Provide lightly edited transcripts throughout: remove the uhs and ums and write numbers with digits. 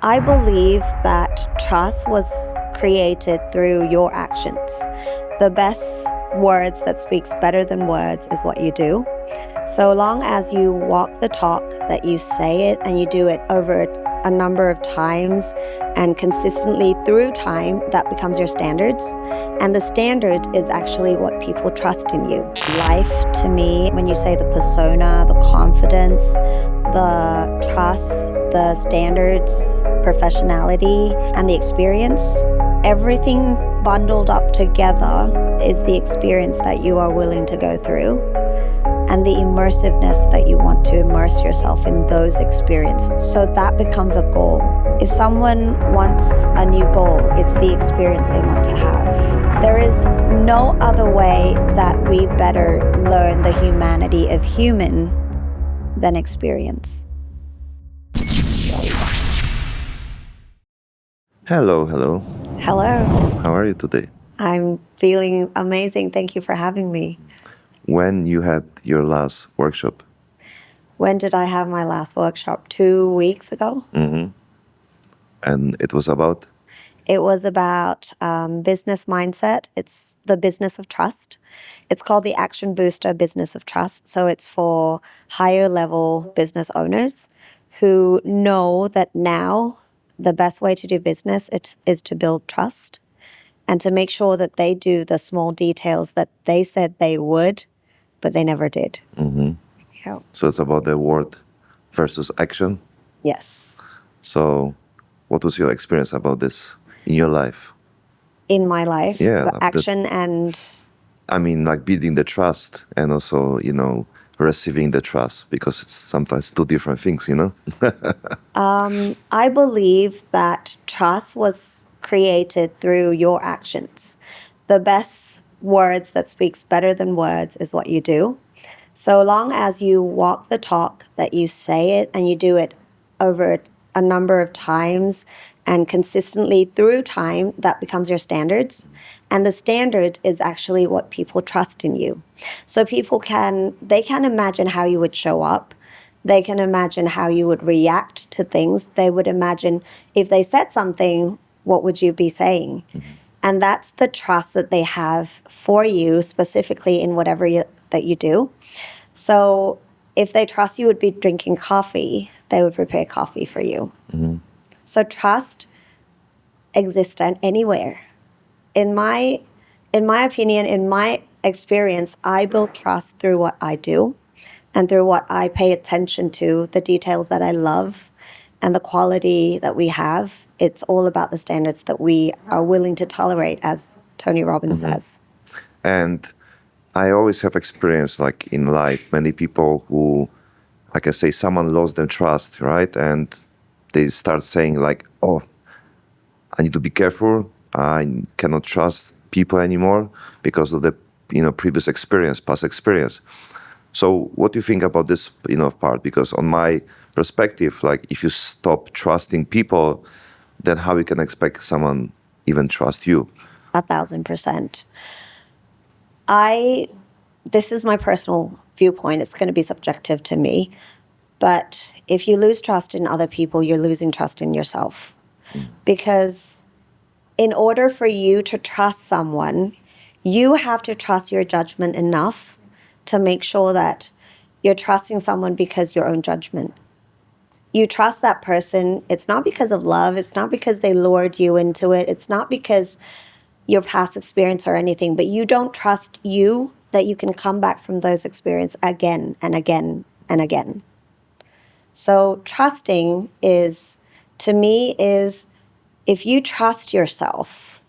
I believe that trust was created through your actions. The best words that speaks better than words is what you do. So long as you walk the talk, that you say it and you do it over a number of times and consistently through time, that becomes your standards. And the standard is actually what people trust in you. Life, to me, when you say the persona, the confidence, the trust, the standards, professionality, and the experience, everything bundled up together is the experience that you are willing to go through and the immersiveness that you want to immerse yourself in those experiences. So that becomes a goal. If someone wants a new goal, it's the experience they want to have. There is no other way that we better learn the humanity of human than experience. Hello. Hello. How are you today? I'm feeling amazing. Thank you for having me. When you had your last workshop? When did I have my last workshop? 2 weeks ago. And it was about? It was about business mindset. It's the business of trust. It's called the Action Booster Business of Trust. So it's for higher level business owners who know that now the best way to do business is to build trust and to make sure that they do the small details that they said they would, but they never did. Yeah. So it's about the word versus action? Yes. So what was your experience about this in your life? In my life, Yeah, action and... I mean, like building the trust and also, receiving the trust, because it's sometimes two different things, I believe that trust was created through your actions. The best words that speaks better than words is what you do. So long as you walk the talk, that you say it and you do it over a number of times and consistently through time, that becomes your standards. And the standard is actually what people trust in you. So they can imagine how you would show up. They can imagine how you would react to things. They would imagine if they said something, what would you be saying? And that's the trust that they have for you, specifically in whatever that you do. So if they trust you would be drinking coffee, they would prepare coffee for you. So trust exists anywhere. In my opinion, in my experience, I build trust through what I do and through what I pay attention to, the details that I love and the quality that we have. It's all about the standards that we are willing to tolerate, as Tony Robbins says. And I always have experience, like in life, many people who, like I say, someone lost their trust, right? And they start saying like, oh, I need to be careful. I cannot trust people anymore because of the, previous experience, past experience. So what do you think about this, part? Because on my perspective, like if you stop trusting people, then how you can expect someone even trust you? 1,000%. This is my personal viewpoint. It's going to be subjective to me. But if you lose trust in other people, you're losing trust in yourself. Because in order for you to trust someone, you have to trust your judgment enough to make sure that you're trusting someone because your own judgment. You trust that person. It's not because of love. It's not because they lured you into it. It's not because your past experience or anything, but you don't trust you that you can come back from those experiences again and again and again. So trusting to me, if you trust yourself,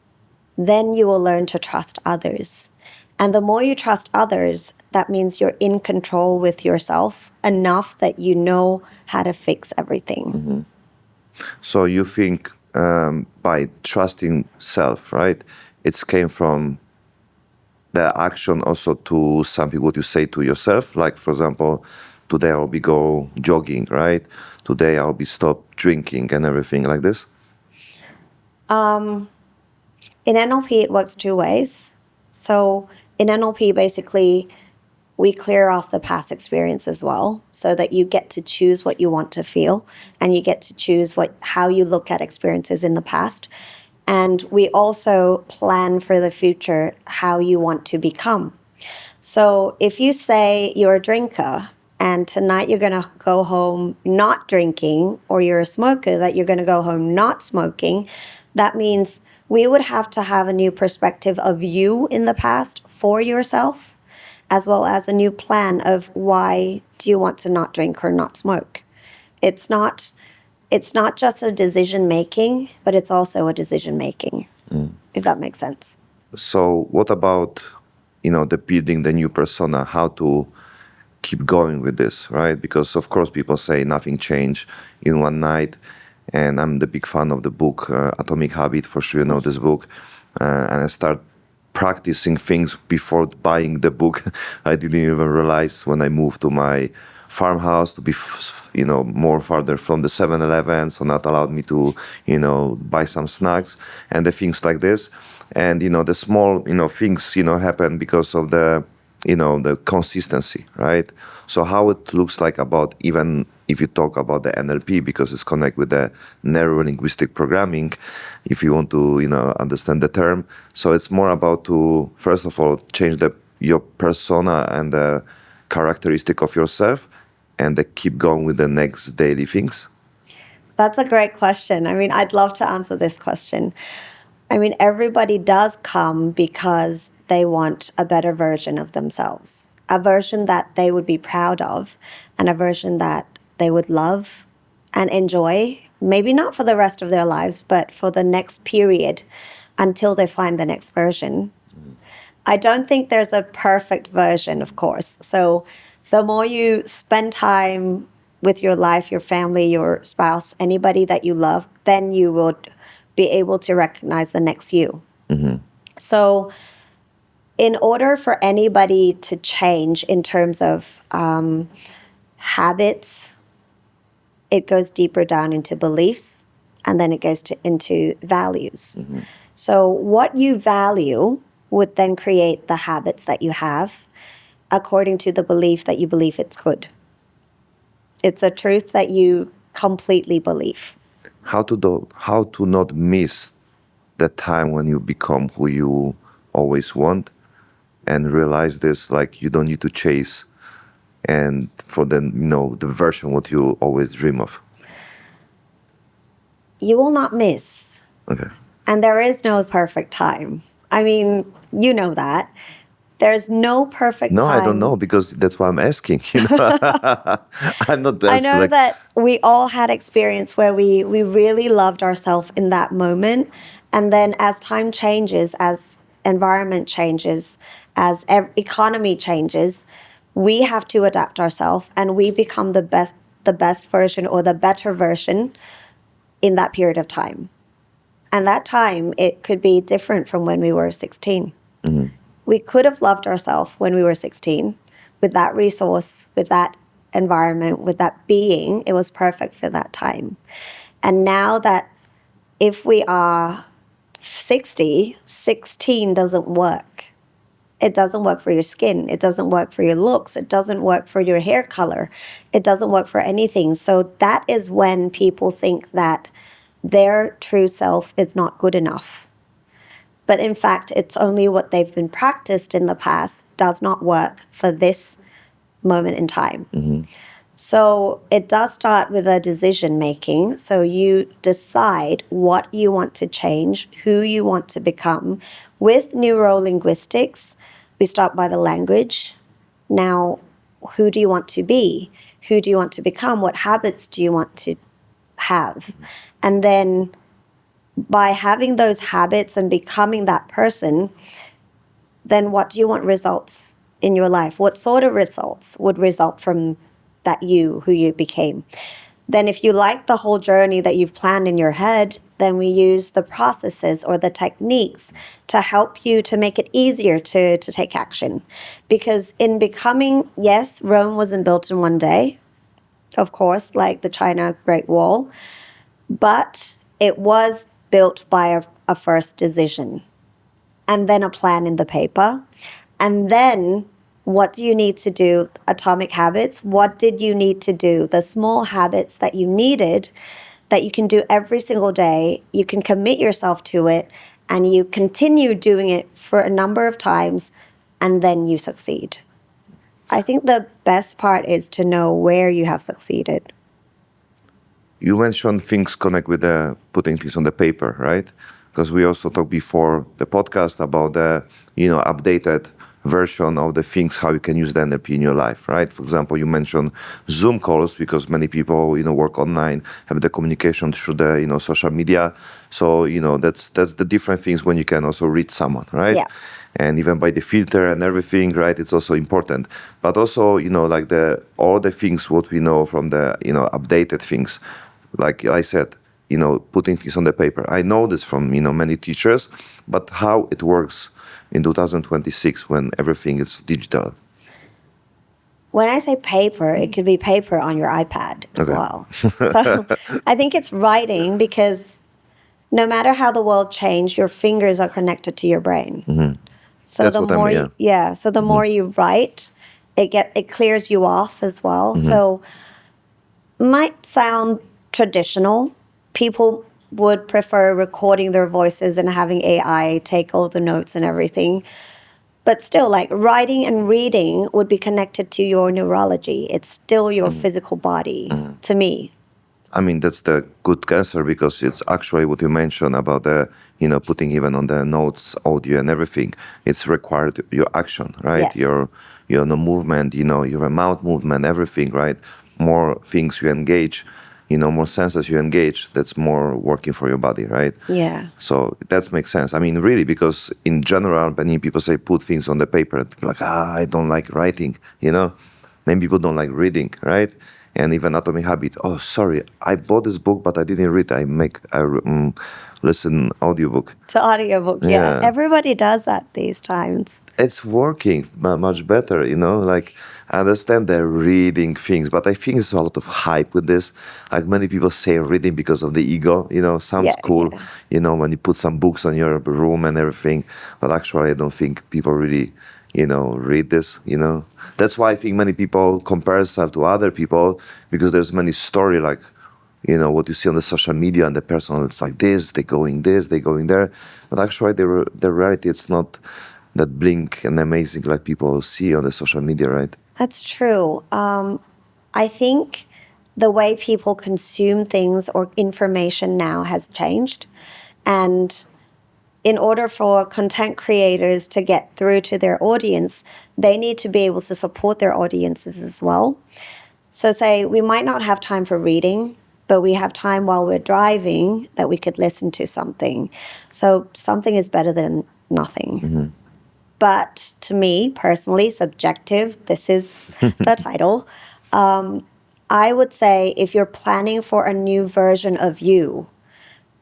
then you will learn to trust others. And the more you trust others, that means you're in control with yourself enough that you know how to fix everything. So you think by trusting self, right? It came from the action also to something what you say to yourself. Like, for example, today I'll be go jogging, right? Today I'll be stop drinking and everything like this. In NLP, it works two ways. So in NLP, basically, we clear off the past experience as well, so that you get to choose what you want to feel, and you get to choose how you look at experiences in the past. And we also plan for the future, how you want to become. So if you say you're a drinker and tonight you're going to go home not drinking, or you're a smoker that you're going to go home not smoking, that means we would have to have a new perspective of you in the past for yourself, as well as a new plan of why do you want to not drink or not smoke. It's not just a decision making, but it's also a decision making, if that makes sense. So what about, the building the new persona, how to keep going with this, right? Because of course people say nothing changed in one night. And I'm the big fan of the book, Atomic Habit, for sure you know this book. And I start practicing things before buying the book. I didn't even realize when I moved to my farmhouse to be, more farther from the 7-Eleven, so not allowed me to, buy some snacks and the things like this. And, the small, things, happen because of the consistency, right? So how it looks like about, even if you talk about the NLP, because it's connected with the neuro-linguistic programming, if you want to, understand the term. So it's more about to, first of all, change your persona and the characteristic of yourself, and keep going with the next daily things. That's a great question. I mean, I'd love to answer this question. I mean, everybody does come because they want a better version of themselves, a version that they would be proud of, and a version that they would love and enjoy, maybe not for the rest of their lives, but for the next period until they find the next version. I don't think there's a perfect version, of course. So the more you spend time with your life, your family, your spouse, anybody that you love, then you will be able to recognize the next you. So in order for anybody to change in terms of habits, it goes deeper down into beliefs, and then it goes into values. So what you value would then create the habits that you have according to the belief that you believe it's good. It's a truth that you completely believe. How to not miss the time when you become who you always want, and realize this, like you don't need to chase and for the version what you always dream of. You will not miss. Okay. And there is no perfect time. I mean, you know that. There's no perfect No, time. I don't know, because that's why I'm asking. I'm not I asking, know that we all had experience where we really loved ourselves in that moment. And then as time changes, as environment changes, as economy changes, we have to adapt ourselves, and we become the best version or the better version in that period of time. And that time, it could be different from when we were 16. We could have loved ourselves when we were 16 with that resource, with that environment, with that being. It was perfect for that time. And now that if we are 60, 16 doesn't work. It doesn't work for your skin. It doesn't work for your looks. It doesn't work for your hair color. It doesn't work for anything. So that is when people think that their true self is not good enough. But in fact, it's only what they've been practiced in the past does not work for this moment in time. So it does start with a decision making. So you decide what you want to change, who you want to become. With neuro-linguistics, we start by the language. Now, who do you want to be? Who do you want to become? What habits do you want to have? And then by having those habits and becoming that person, then what do you want results in your life? What sort of results would result from that who you became? Then if you like the whole journey that you've planned in your head, then we use the processes or the techniques to help you to make it easier to take action. Because in becoming, yes, Rome wasn't built in one day, of course, like the China Great Wall, but it was built by a first decision, and then a plan in the paper, and then what do you need to do? Atomic habits. What did you need to do? The small habits that you needed that you can do every single day. You can commit yourself to it and you continue doing it for a number of times and then you succeed. I think the best part is to know where you have succeeded. You mentioned things connect with putting things on the paper, right? Because we also talked before the podcast about the, updated version of the things, how you can use the NLP in your life, right? For example, you mentioned Zoom calls because many people, work online, have the communication through the, social media. So, that's the different things when you can also read someone, right? Yeah. And even by the filter and everything, right? It's also important. But also, like all the things what we know from the, updated things, like I said, putting things on the paper. I know this from, many teachers, but how it works in 2026 when everything is digital. When I say paper, it could be paper on your iPad as Okay. well. So I think it's writing because no matter how the world changed, your fingers are connected to your brain. So That's the what I more mean, so the more you write, it clears you off as well. So might sound traditional. People would prefer recording their voices and having AI take all the notes and everything. But still, like writing and reading would be connected to your neurology. It's still your physical body to me. I mean, that's the good answer because it's actually what you mentioned about the, putting even on the notes, audio and everything. It's required your action, right? Yes. Your movement, your mouth movement, everything, right? More things you engage, more senses you engage, that's more working for your body, right? Yeah. So that makes sense. I mean, really, because in general, many people say put things on the paper. And people are like, I don't like writing, Many people don't like reading, right? And even Atomic Habit. Oh, sorry, I bought this book, but I didn't read. I listen audiobook. To audiobook, yeah. Everybody does that these times. It's working much better, Like I understand they're reading things, but I think there's a lot of hype with this. Like many people say reading because of the ego, sounds Yeah, cool, yeah. when you put some books on your room and everything. But actually, I don't think people really, read this, That's why I think many people compare themselves to other people because there's many story like, what you see on the social media and the person, it's like this, they're going there. But actually, the reality, it's not that blink and amazing like people see on the social media, right? That's true. I think the way people consume things or information now has changed. And in order for content creators to get through to their audience, they need to be able to support their audiences as well. So, say we might not have time for reading, but we have time while we're driving that we could listen to something. So, something is better than nothing. But to me, personally, subjective, this is the title. I would say if you're planning for a new version of you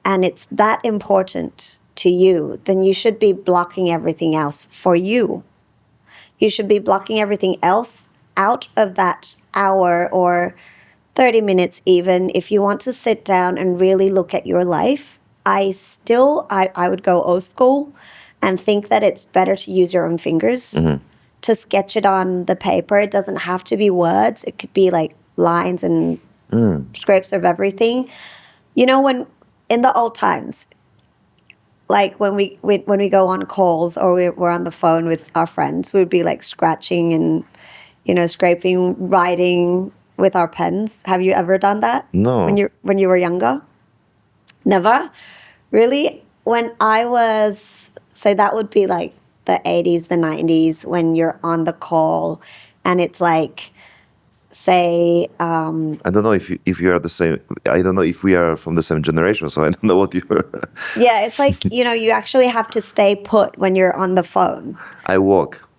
and it's that important to you, then you should be blocking everything else for you. You should be blocking everything else out of that hour or 30 minutes even. If you want to sit down and really look at your life, I would go old school and think that it's better to use your own fingers to sketch it on the paper. It doesn't have to be words. It could be like lines and scrapes of everything. When in the old times, like when we go on calls or we're on the phone with our friends, we'd be like scratching and, scraping, writing with our pens. Have you ever done that? No. When you were younger? Never? Really? When I was, so that would be like the 80s, the 90s, when you're on the call and it's like, say, I don't know if you are the same. I don't know if we are from the same generation, so I don't know what you are. yeah, it's like, you actually have to stay put when you're on the phone. I walk.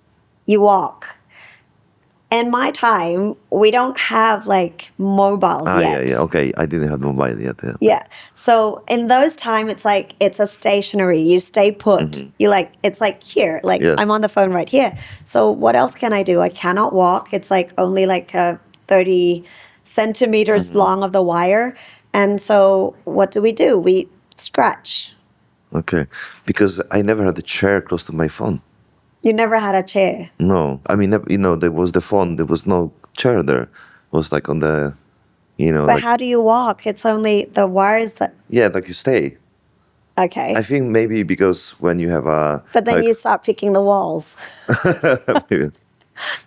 You walk. In my time, we don't have like mobiles yet. Yeah. Okay, I didn't have mobile yet. Yeah. Yeah. So in those time, it's like it's a stationary. You stay put. It's like here. Like Yes. I'm on the phone right here. So what else can I do? I cannot walk. It's like only like 30 centimeters long of the wire. And so what do? We scratch. Okay, because I never had a chair close to my phone. You never had a chair. No, I mean, there was the phone. There was no chair there. It was like on the, But like, how do you walk? It's only the wires that. yeah, like you stay. Okay. I think maybe because when you have a, But then like, you start picking the walls.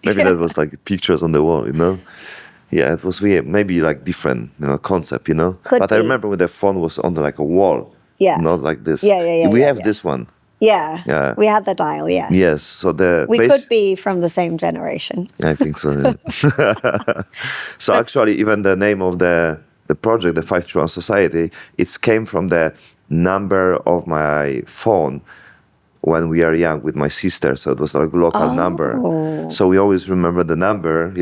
maybe that was like pictures on the wall, Yeah, it was weird. Maybe like different, concept, Could But I be. remember when the phone was on like a wall, Yeah. not like this. Yeah. We have this one. Yeah. Yeah. We had the dial, yeah. Yes. So the We base. could be from the same generation. I think so. Yeah. So actually, even the name of the project, the 531 Society, it came from the number of my phone when we are young with my sister. So it was like a local number. So we always remember the number,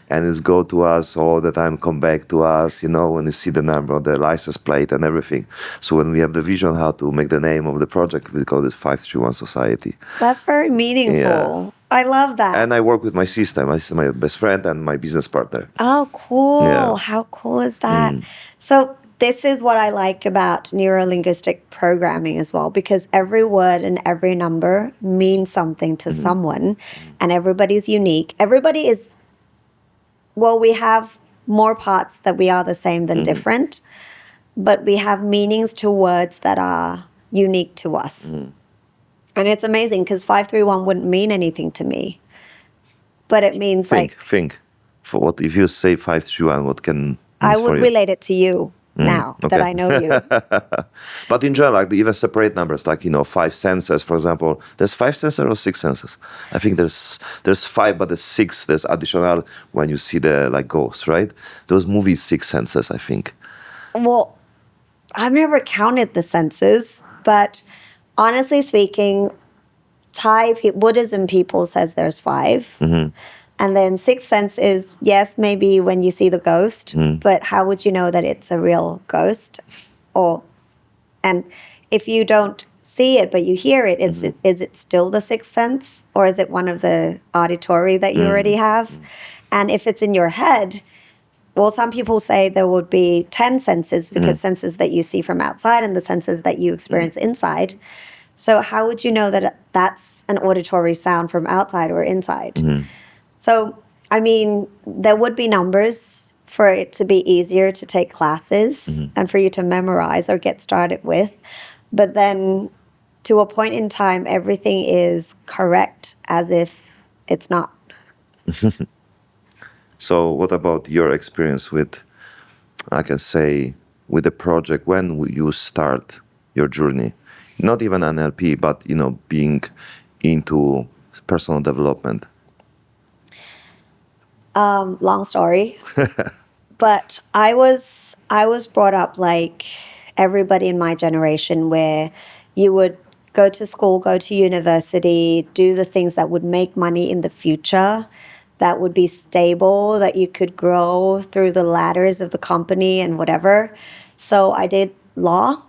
and it's go to us all the time, come back to us, when you see the number, the license plate and everything. So when we have the vision how to make the name of the project, we call it 531 Society. That's very meaningful. Yeah. I love that. And I work with my sister, my best friend and my business partner. Oh, cool. Yeah. How cool is that? So this is what I like about neuro-linguistic programming as well, because every word and every number means something to someone, and everybody's unique. Everybody is, well, we have more parts that we are the same than different, but we have meanings to words that are unique to us. And it's amazing because 531 wouldn't mean anything to me, but it means Think. For what if you say 531, what can I means for would you? relate it to you now that I know you. But in general, like even separate numbers, like 5 senses, for example. There's 5 senses or 6 senses. I think there's 5, but there's 6. There's additional when you see the like ghosts, right? Those movies 6 senses, I think. Well, I've never counted the senses, but honestly speaking, Buddhism people says there's 5. And then 6th sense is, yes, maybe when you see the ghost, but how would you know that it's a real ghost? And if you don't see it, but you hear it, is it still the 6th sense? Or is it one of the auditory that you already have? And if it's in your head, well, some people say there would be 10 senses because senses that you see from outside and the senses that you experience inside. So how would you know that that's an auditory sound from outside or inside? So, I mean, there would be numbers for it to be easier to take classes and for you to memorize or get started with. But then to a point in time, everything is correct as if it's not. So what about your experience with, I can say, with the project? When will you start your journey? Not even NLP, but, being into personal development. Long story. But I was brought up like everybody in my generation where you would go to school, go to university, do the things that would make money in the future, that would be stable, that you could grow through the ladders of the company and whatever. So I did law.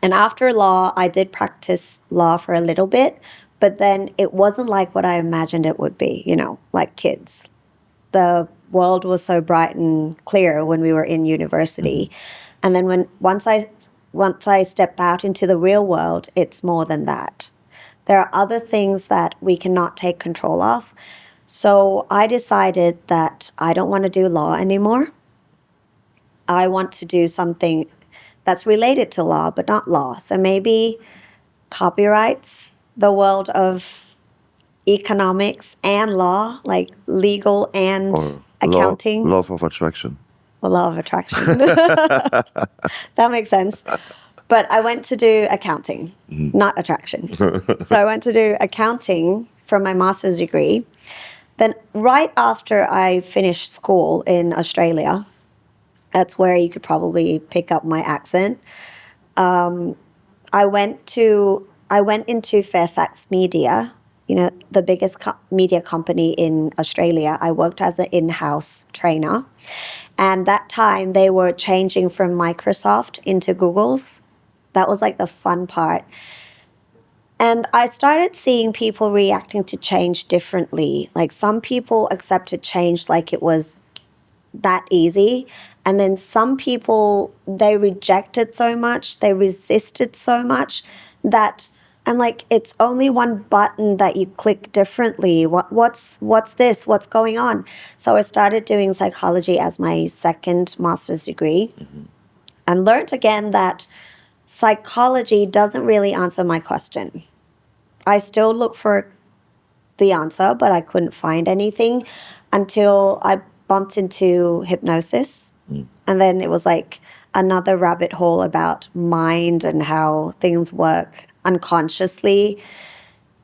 And after law, I did practice law for a little bit, but then it wasn't like what I imagined it would be, like kids. The world was so bright and clear when we were in university. And then once I step out into the real world, it's more than that. There are other things that we cannot take control of. So I decided that I don't want to do law anymore. I want to do something that's related to law, but not law. So maybe copyrights, the world of economics and law, like legal and Or accounting. law of attraction. Or law of attraction. That makes sense. But I went to do accounting, not attraction. So I went to do accounting for my master's degree. Then right after I finished school in Australia, that's where you could probably pick up my accent. I went into Fairfax Media, the biggest media company in Australia. I worked as an in-house trainer. And that time they were changing from Microsoft into Google's. That was like the fun part. And I started seeing people reacting to change differently. Like some people accepted change like it was that easy. And then some people, they rejected so much, they resisted so much that And like, it's only one button that you click differently. What's this? What's going on? So I started doing psychology as my second master's degree and learned again that psychology doesn't really answer my question. I still look for the answer, but I couldn't find anything until I bumped into hypnosis. And then it was like another rabbit hole about mind and how things work unconsciously.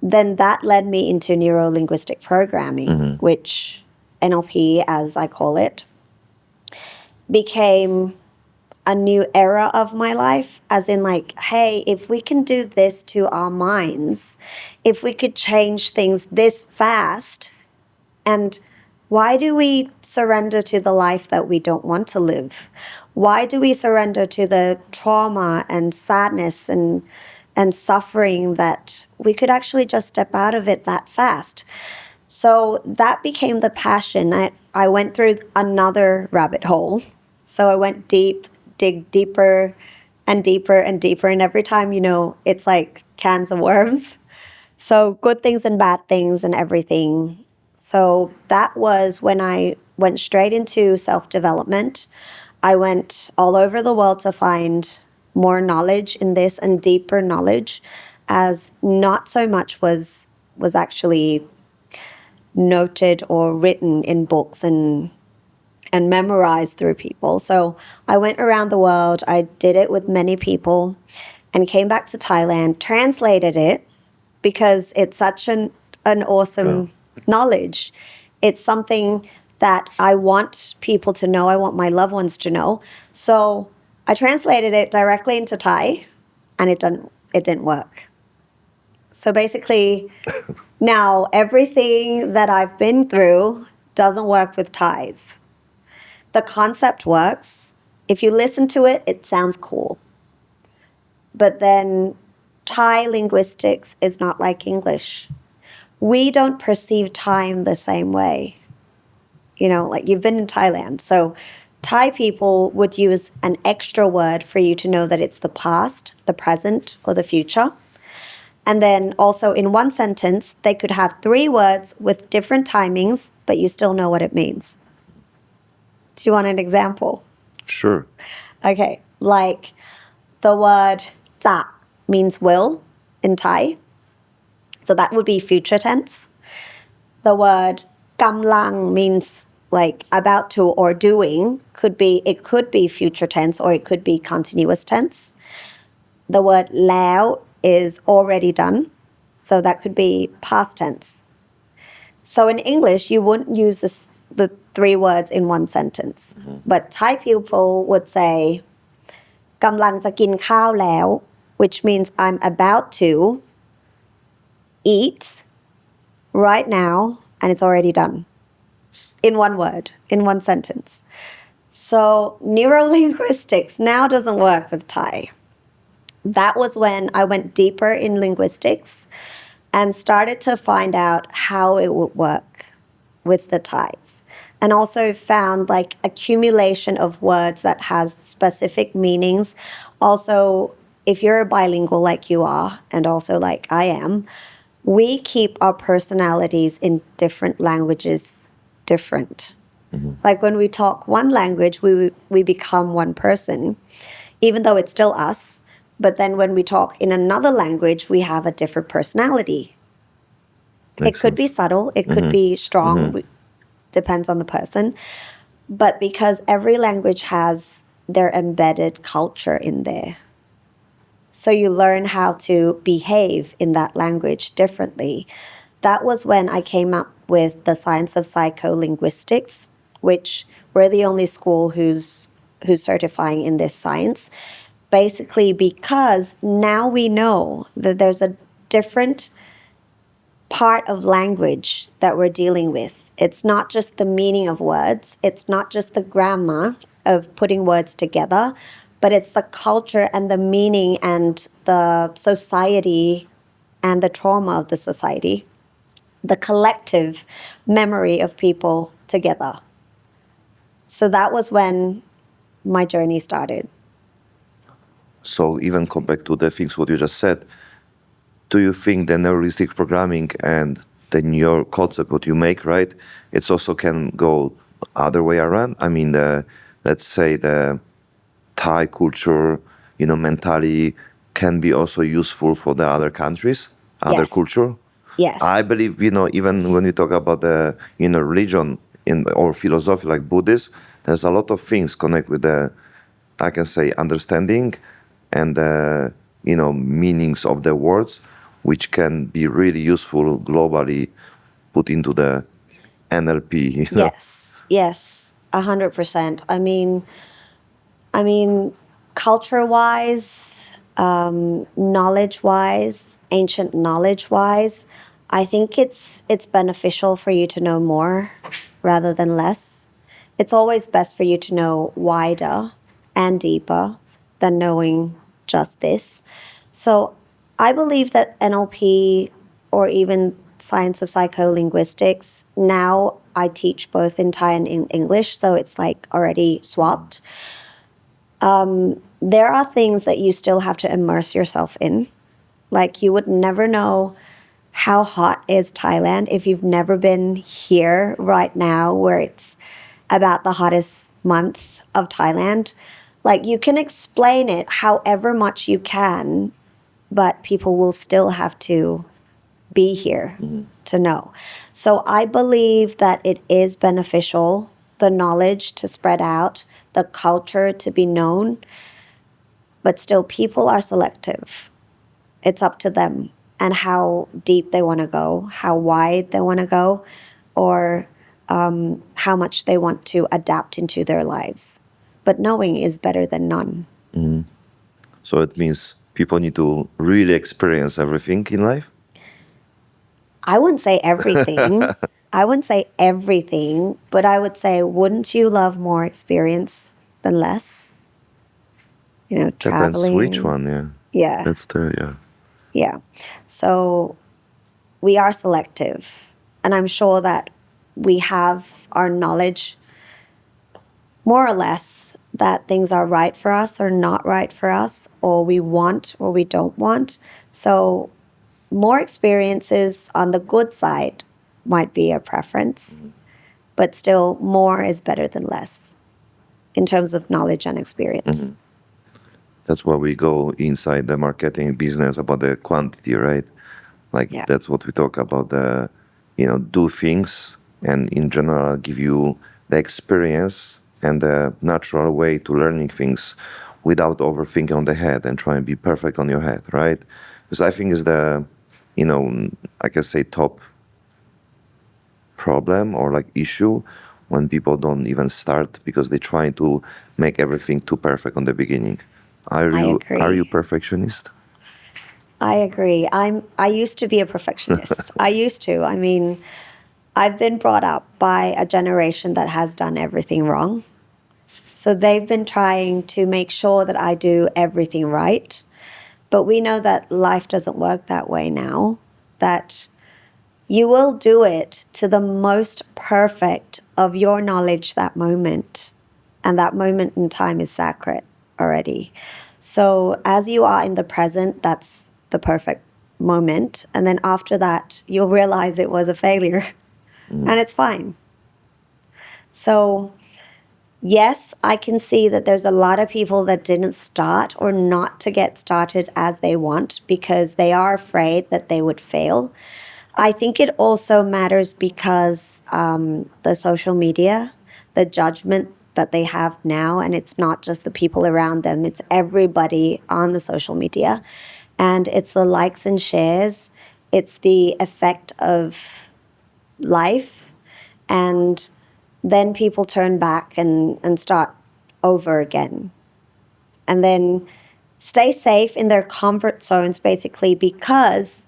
Then that led me into neuro-linguistic programming, which NLP, as I call it, became a new era of my life, as in like, hey, if we can do this to our minds, if we could change things this fast, and why do we surrender to the life that we don't want to live? Why do we surrender to the trauma and sadness and suffering that we could actually just step out of it that fast? So that became the passion. I went through another rabbit hole. So I went dig deeper and deeper and deeper. And every time, it's like cans of worms. So good things and bad things and everything. So that was when I went straight into self-development. I went all over the world to find more knowledge in this and deeper knowledge, as not so much was actually noted or written in books and memorized through people. So I went around the world. I did it with many people and came back to Thailand, translated it because it's such an awesome knowledge. It's something that I want people to know. I want my loved ones to know. So I translated it directly into Thai, and it didn't work. So basically, now everything that I've been through doesn't work with Thais. The concept works. If you listen to it, it sounds cool. But then Thai linguistics is not like English. We don't perceive time the same way. Like you've been in Thailand. So Thai people would use an extra word for you to know that it's the past, the present, or the future. And then also in one sentence, they could have 3 words with different timings, but you still know what it means. Do you want an example? Sure. Okay, like the word "ja" means will in Thai. So that would be future tense. The word "gamlang" means like about to or doing. It could be future tense or it could be continuous tense. The word "lao" is already done. So that could be past tense. So in English, you wouldn't use the 3 words in one sentence. But Thai people would say, กำลังจะกินข้าวแล้ว which means I'm about to eat right now, and it's already done. In one word, in one sentence. So neurolinguistics now doesn't work with Thai. That was when I went deeper in linguistics and started to find out how it would work with the Thais. And also found like accumulation of words that has specific meanings. Also, if you're bilingual like you are, and also like I am, we keep our personalities in different languages different. Like when we talk one language, we become one person, even though it's still us. But then when we talk in another language, we have a different personality. It could be subtle, it could be strong, depends on the person. But because every language has their embedded culture in there. So you learn how to behave in that language differently. That was when I came up with the science of psycholinguistics, which we're the only school who's certifying in this science. Basically because now we know that there's a different part of language that we're dealing with. It's not just the meaning of words. It's not just the grammar of putting words together, but it's the culture and the meaning and the society and the trauma of the society, the collective memory of people together. So that was when my journey started. So even come back to the things what you just said, do you think the neuralistic programming and the your concept what you make, right? It's also can go other way around. I mean, let's say the Thai culture, mentally can be also useful for the other countries, other Yes. culture. Yes. I believe, even when you talk about the, religion or philosophy like Buddhism, there's a lot of things connect with the, I can say, understanding and the, meanings of the words, which can be really useful globally put into the NLP. Yes. Yes. 100%. I mean, culture-wise, knowledge-wise, ancient knowledge-wise, I think it's beneficial for you to know more rather than less. It's always best for you to know wider and deeper than knowing just this. So I believe that NLP or even science of psycholinguistics, now I teach both in Thai and in English, so it's like already swapped. There are things that you still have to immerse yourself in. Like you would never know how hot is Thailand if you've never been here right now where it's about the hottest month of Thailand. Like you can explain it however much you can, but people will still have to be here to know. So I believe that it is beneficial, the knowledge to spread out, the culture to be known, but still people are selective. It's up to them and how deep they want to go, how wide they want to go, or how much they want to adapt into their lives. But knowing is better than none. So it means people need to really experience everything in life. I wouldn't say everything. I wouldn't say everything, but I would say, wouldn't you love more experience than less? Depends Traveling. which one, yeah. Yeah. That's yeah. Yeah. So we are selective. And I'm sure that we have our knowledge more or less that things are right for us or not right for us, or we want or we don't want. So more experiences on the good side might be a preference, but still more is better than less in terms of knowledge and experience. That's why we go inside the marketing business about the quantity, right? Like Yeah. that's what we talk about the, do things and in general give you the experience and the natural way to learning things without overthinking on the head and try and be perfect on your head, right? Because I think is the, I can say top problem or like issue when people don't even start because they try to make everything too perfect on the beginning. Are you agree. perfectionist? I agree. I used to be a perfectionist. I used to. I mean, I've been brought up by a generation that has done everything wrong. So they've been trying to make sure that I do everything right. But we know that life doesn't work that way now, that you will do it to the most perfect of your knowledge that moment. And that moment in time is sacred already. So as you are in the present, that's the perfect moment. And then after that, you'll realize it was a failure. And it's fine. So yes, I can see that there's a lot of people that didn't start or not to get started as they want because they are afraid that they would fail. I think it also matters because the social media, the judgment that they have now, and it's not just the people around them, it's everybody on the social media. And it's the likes and shares, it's the effect of life, and then people turn back and start over again. And then stay safe in their comfort zones basically because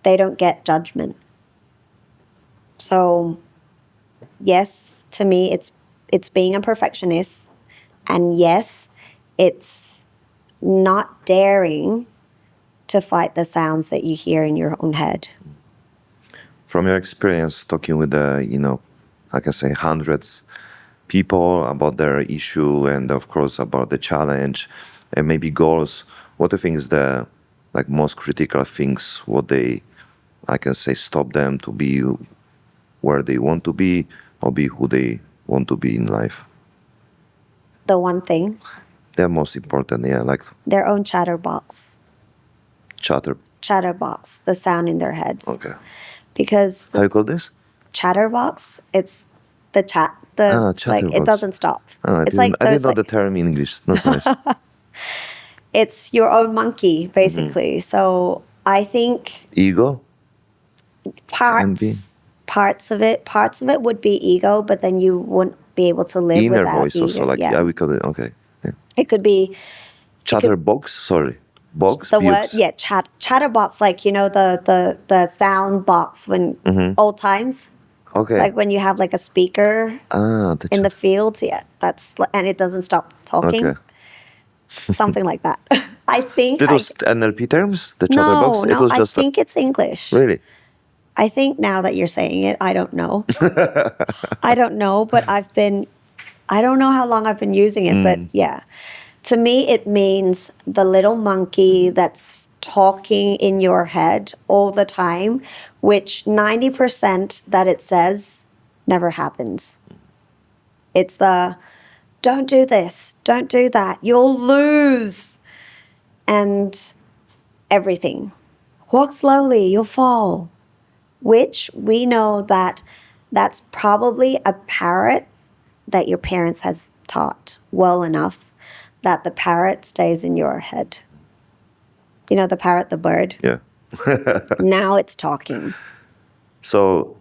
they don't get judgment. So yes, to me it's being a perfectionist, and yes, it's not daring to fight the sounds that you hear in your own head. From your experience talking with the, like I say, hundreds people about their issue and of course about the challenge and maybe goals, what do you think is the like most critical things, what they, I can say, stop them to be where they want to be or be who they want to be in life? The one thing, They're most important, yeah, like their own chatterbox. Chatterbox, the sound in their heads. Okay. Because How you call this? chatterbox, it's the chat, like Chatterbox. it doesn't stop. I It's like didn't those, know like, the term in English. Not nice. it's your own monkey, basically. So I think Ego? parts of it would be ego, but then you wouldn't be able to live Inner without voice also, ego. like, yeah, we call it, okay. Yeah. It could be Chatterbox, sorry. Box? the word, Bukes. yeah, chatterbox, like, you know, the sound box when old times, Okay. like when you have like a speaker in the fields, yeah, and it doesn't stop talking. Okay. Something like that. I think Did those NLP terms, the chatterbox? no, It was I just think it's English. really? I think now that you're saying it, I don't know. I don't know, but I don't know how long I've been using it, but yeah. To me, it means the little monkey that's talking in your head all the time, which 90% that it says never happens. It's the, don't do this, don't do that, you'll lose, and everything. Walk slowly, you'll fall. Which we know that that's probably a parrot that your parents has taught well enough that the parrot stays in your head. You know, the parrot, the bird? Yeah. Now it's talking. So,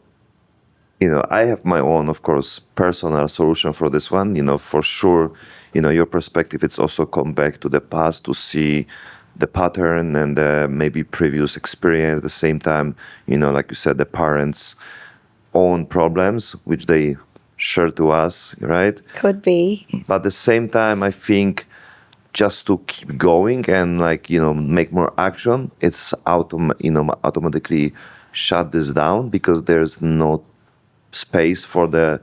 I have my own, of course, personal solution for this one. For sure, your perspective, it's also come back to the past to see the pattern and maybe previous experience. At the same time, like you said, the parents' own problems, which they share to us, right? Could be. But at the same time, I think just to keep going and make more action, it's automatically shut this down because there's no space for the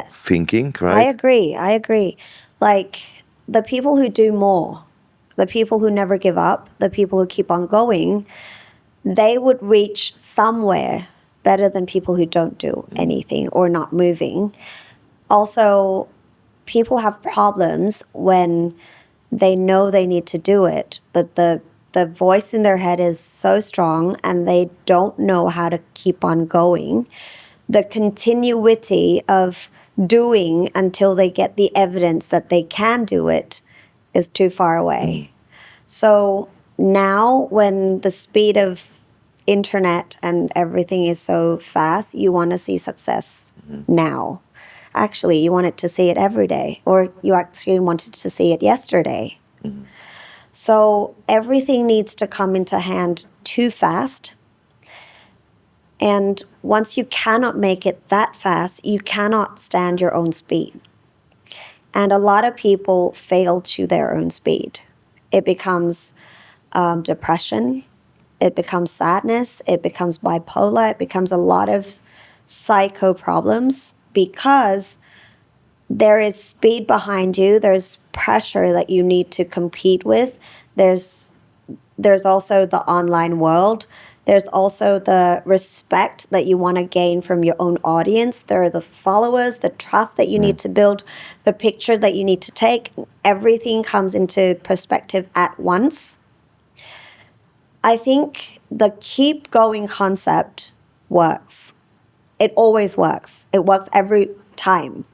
thinking, right? I agree. Like the people who do more, the people who never give up, the people who keep on going, they would reach somewhere better than people who don't do anything or not moving. Also, people have problems when they know they need to do it, but the voice in their head is so strong and they don't know how to keep on going. The continuity of doing until they get the evidence that they can do it is too far away. So now when the speed of internet and everything is so fast, you want to see success now. Actually, you wanted to see it every day, or you actually wanted to see it yesterday. So everything needs to come into hand too fast. And once you cannot make it that fast, you cannot stand your own speed. And a lot of people fail to their own speed. It becomes depression, it becomes sadness, it becomes bipolar, it becomes a lot of psycho problems because there is speed behind you, there's pressure that you need to compete with, there's also the online world, there's also the respect that you want to gain from your own audience, there are the followers, the trust that you need to build, the picture that you need to take. Everything comes into perspective at once. I think the keep going concept works. It always works. It works every time.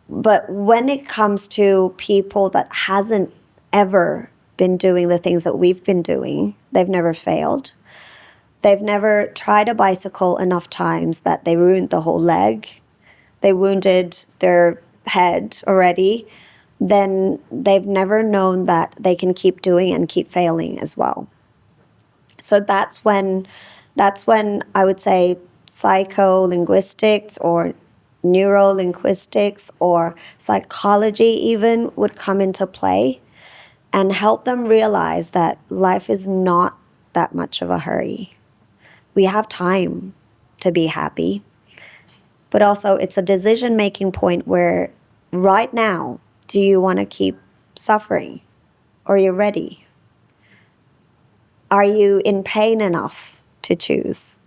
But when it comes to people that hasn't ever been doing the things that we've been doing, they've never failed. They've never tried a bicycle enough times that they ruined the whole leg. They wounded their head already. Then they've never known that they can keep doing and keep failing as well. So that's when I would say psycholinguistics or neurolinguistics or psychology even would come into play and help them realize that life is not that much of a hurry. We have time to be happy, but also it's a decision-making point where right now, do you want to keep suffering or you're ready? Are you in pain enough to choose?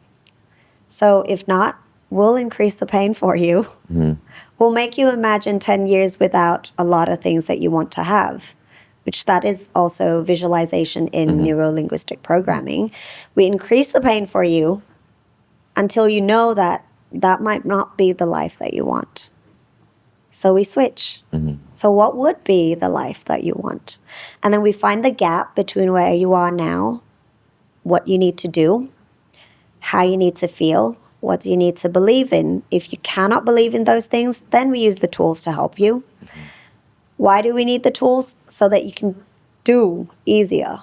So if not, we'll increase the pain for you. We'll make you imagine 10 years without a lot of things that you want to have, which that is also visualization in neuro-linguistic programming. We increase the pain for you until you know that that might not be the life that you want. So we switch. So what would be the life that you want? And then we find the gap between where you are now, what you need to do, how you need to feel, what you need to believe in. If you cannot believe in those things, then we use the tools to help you. Why do we need the tools? So that you can do easier.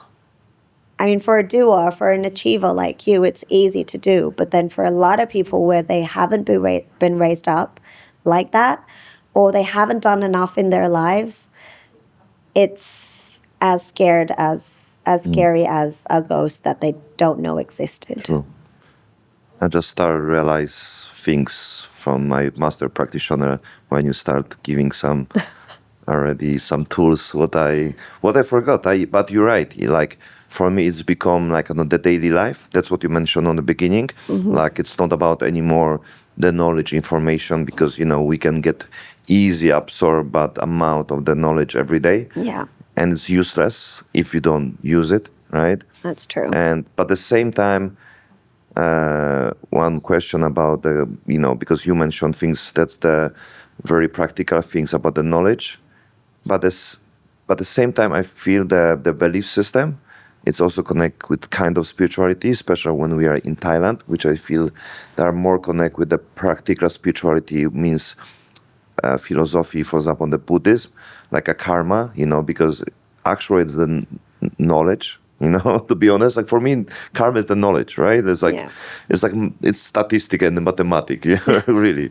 I mean, for a doer, for an achiever like you, it's easy to do. But then for a lot of people where they haven't been raised up like that, or they haven't done enough in their lives, it's as scary as a ghost that they don't know existed. True. I just started to realize things from my master practitioner when you start giving some already some tools what I forgot. But you're right. Like for me, it's become like the daily life. That's what you mentioned on the beginning. Like it's not about anymore the knowledge, information, because we can get easy absorb that amount of the knowledge every day. Yeah, And it's useless if you don't use it, right? that's true. But at the same time, one question about the, because you mentioned things that's the very practical things about the knowledge, but at the same time, I feel the belief system, it's also connect with kind of spirituality, especially when we are in Thailand, which I feel they are more connect with the practical spirituality, means philosophy, for example, the Buddhism, like a karma, because actually it's the knowledge. To be honest, like for me, karma is the knowledge, right? It's like, it's statistic and mathematics, really.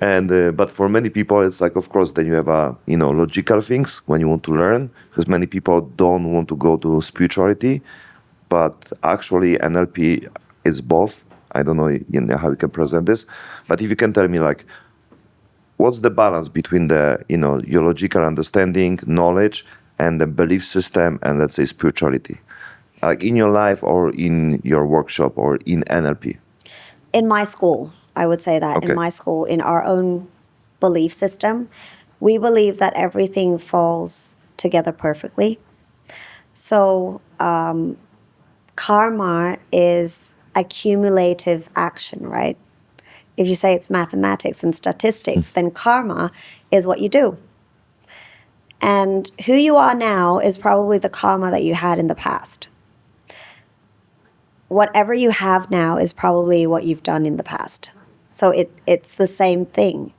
And but for many people, it's like, of course, then you have logical things when you want to learn, because many people don't want to go to spirituality, but actually NLP is both. I don't know, how you can present this, but if you can tell me, like, what's the balance between the, your logical understanding, knowledge, and the belief system, and let's say spirituality? Like in your life or in your workshop or in NLP? In my school, I would say that. Okay. In my school, in our own belief system, we believe that everything falls together perfectly. So karma is a cumulative action, right? If you say it's mathematics and statistics, then karma is what you do. And who you are now is probably the karma that you had in the past. Whatever you have now is probably what you've done in the past. So it's the same thing.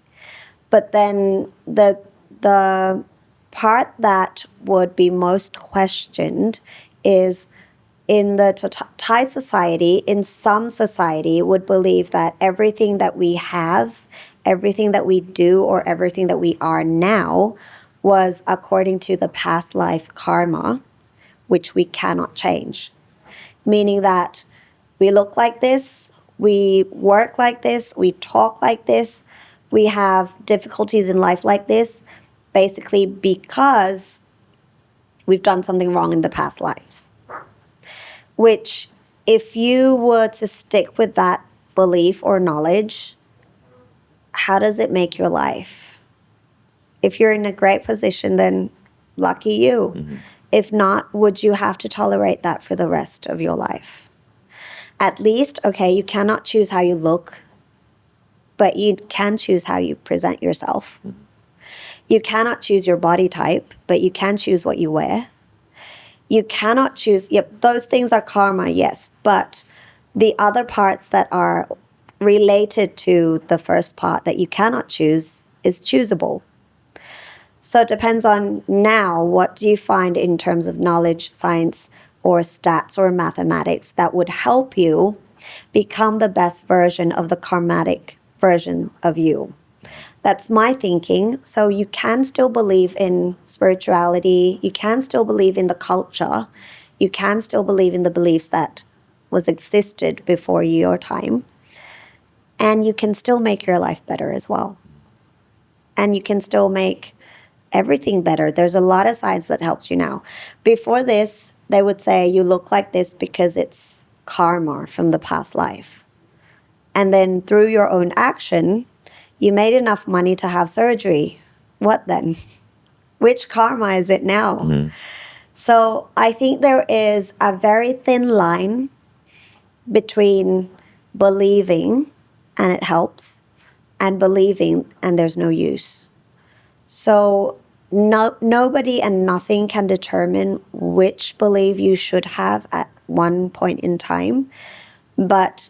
But then the part that would be most questioned is in the Thai society, in some society, would believe that everything that we have, everything that we do, or everything that we are now was according to the past life karma, which we cannot change. Meaning that we look like this, we work like this, we talk like this, we have difficulties in life like this, basically because we've done something wrong in the past lives. Which, if you were to stick with that belief or knowledge, how does it make your life? If you're in a great position, then lucky you. If not, would you have to tolerate that for the rest of your life? At least, okay, you cannot choose how you look, but you can choose how you present yourself. You cannot choose your body type, but you can choose what you wear. You cannot choose, those things are karma, yes, but the other parts that are related to the first part that you cannot choose is choosable. So it depends on now, what do you find in terms of knowledge, science, or stats or mathematics that would help you become the best version of the karmatic version of you? That's my thinking. So you can still believe in spirituality. You can still believe in the culture. You can still believe in the beliefs that was existed before your time. And you can still make your life better as well. And you can still make everything better. There's a lot of science that helps you now. Before this, they would say you look like this because it's karma from the past life. And then through your own action, you made enough money to have surgery. What then? Which karma is it now? So I think there is a very thin line between believing and it helps and believing and there's no use. So nobody and nothing can determine which belief you should have at one point in time. But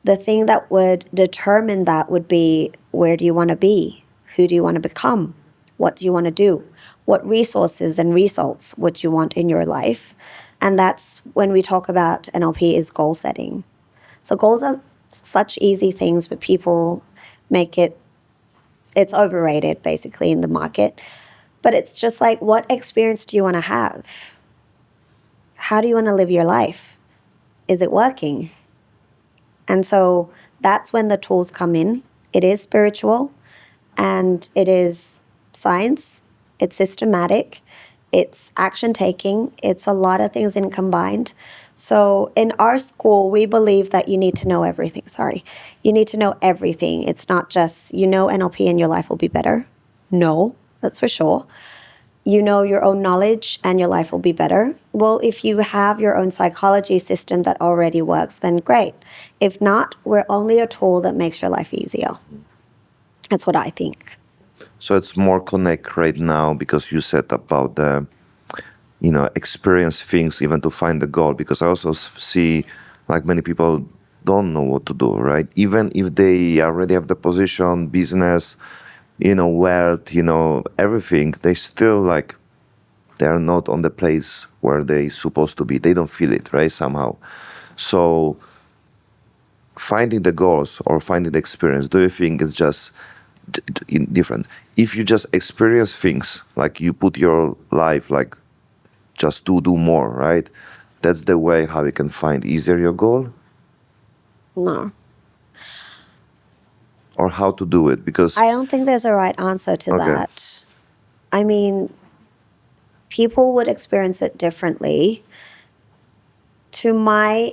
the thing that would determine that would be, where do you want to be? Who do you want to become? What do you want to do? What resources and results would you want in your life? And that's when we talk about NLP is goal setting. So goals are such easy things, but people make it's overrated basically in the market. But it's just like, what experience do you want to have? How do you want to live your life? Is it working? And so that's when the tools come in. It is spiritual and it is science. It's systematic. It's action taking. It's a lot of things in combined. So in our school, we believe that you need to know everything. You need to know everything. It's not just, NLP and your life will be better. No, that's for sure. You know your own knowledge and your life will be better. Well, if you have your own psychology system that already works, then great. If not, we're only a tool that makes your life easier. That's what I think. So it's more connect right now because you said about the, experience things even to find the goal. Because I also see like many people don't know what to do, right? Even if they already have the position, business, wealth, everything, they still like, they are not on the place where they supposed to be. They don't feel it, right? Somehow. So finding the goals or finding the experience, do you think it's just different? If you just experience things, like you put your life like just to do more, right? That's the way how you can find easier your goal? No. Or how to do it? Because I don't think there's a right answer to that. I mean, people would experience it differently. To my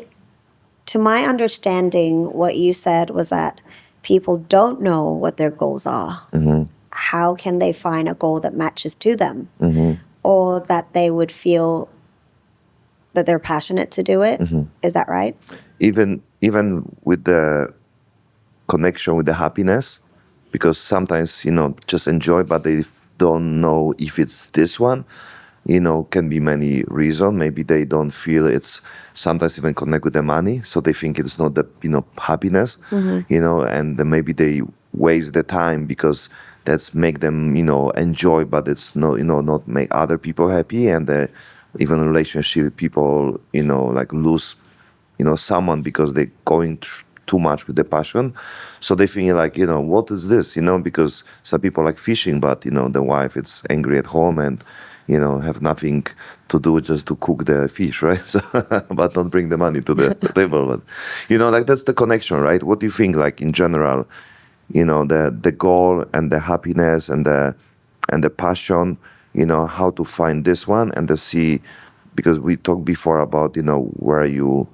understanding, what you said was that people don't know what their goals are. How can they find a goal that matches to them? Or that they would feel that they're passionate to do it? Is that right? even with the connection with the happiness, because sometimes just enjoy, but they don't know if it's this one. Can be many reasons. Maybe they don't feel it's sometimes even connect with the money, so they think it's not the happiness. And then maybe they waste the time because that's make them enjoy, but it's not make other people happy, and even relationship with people like lose someone because they're going too much with the passion. So they think like, what is this? Because some people like fishing, but the wife is angry at home and have nothing to do just to cook the fish, right? So, but not bring the money to the table. But like that's the connection, right? What do you think, like in general, the goal and the happiness and the passion, how to find this one and to see, because we talked before about where you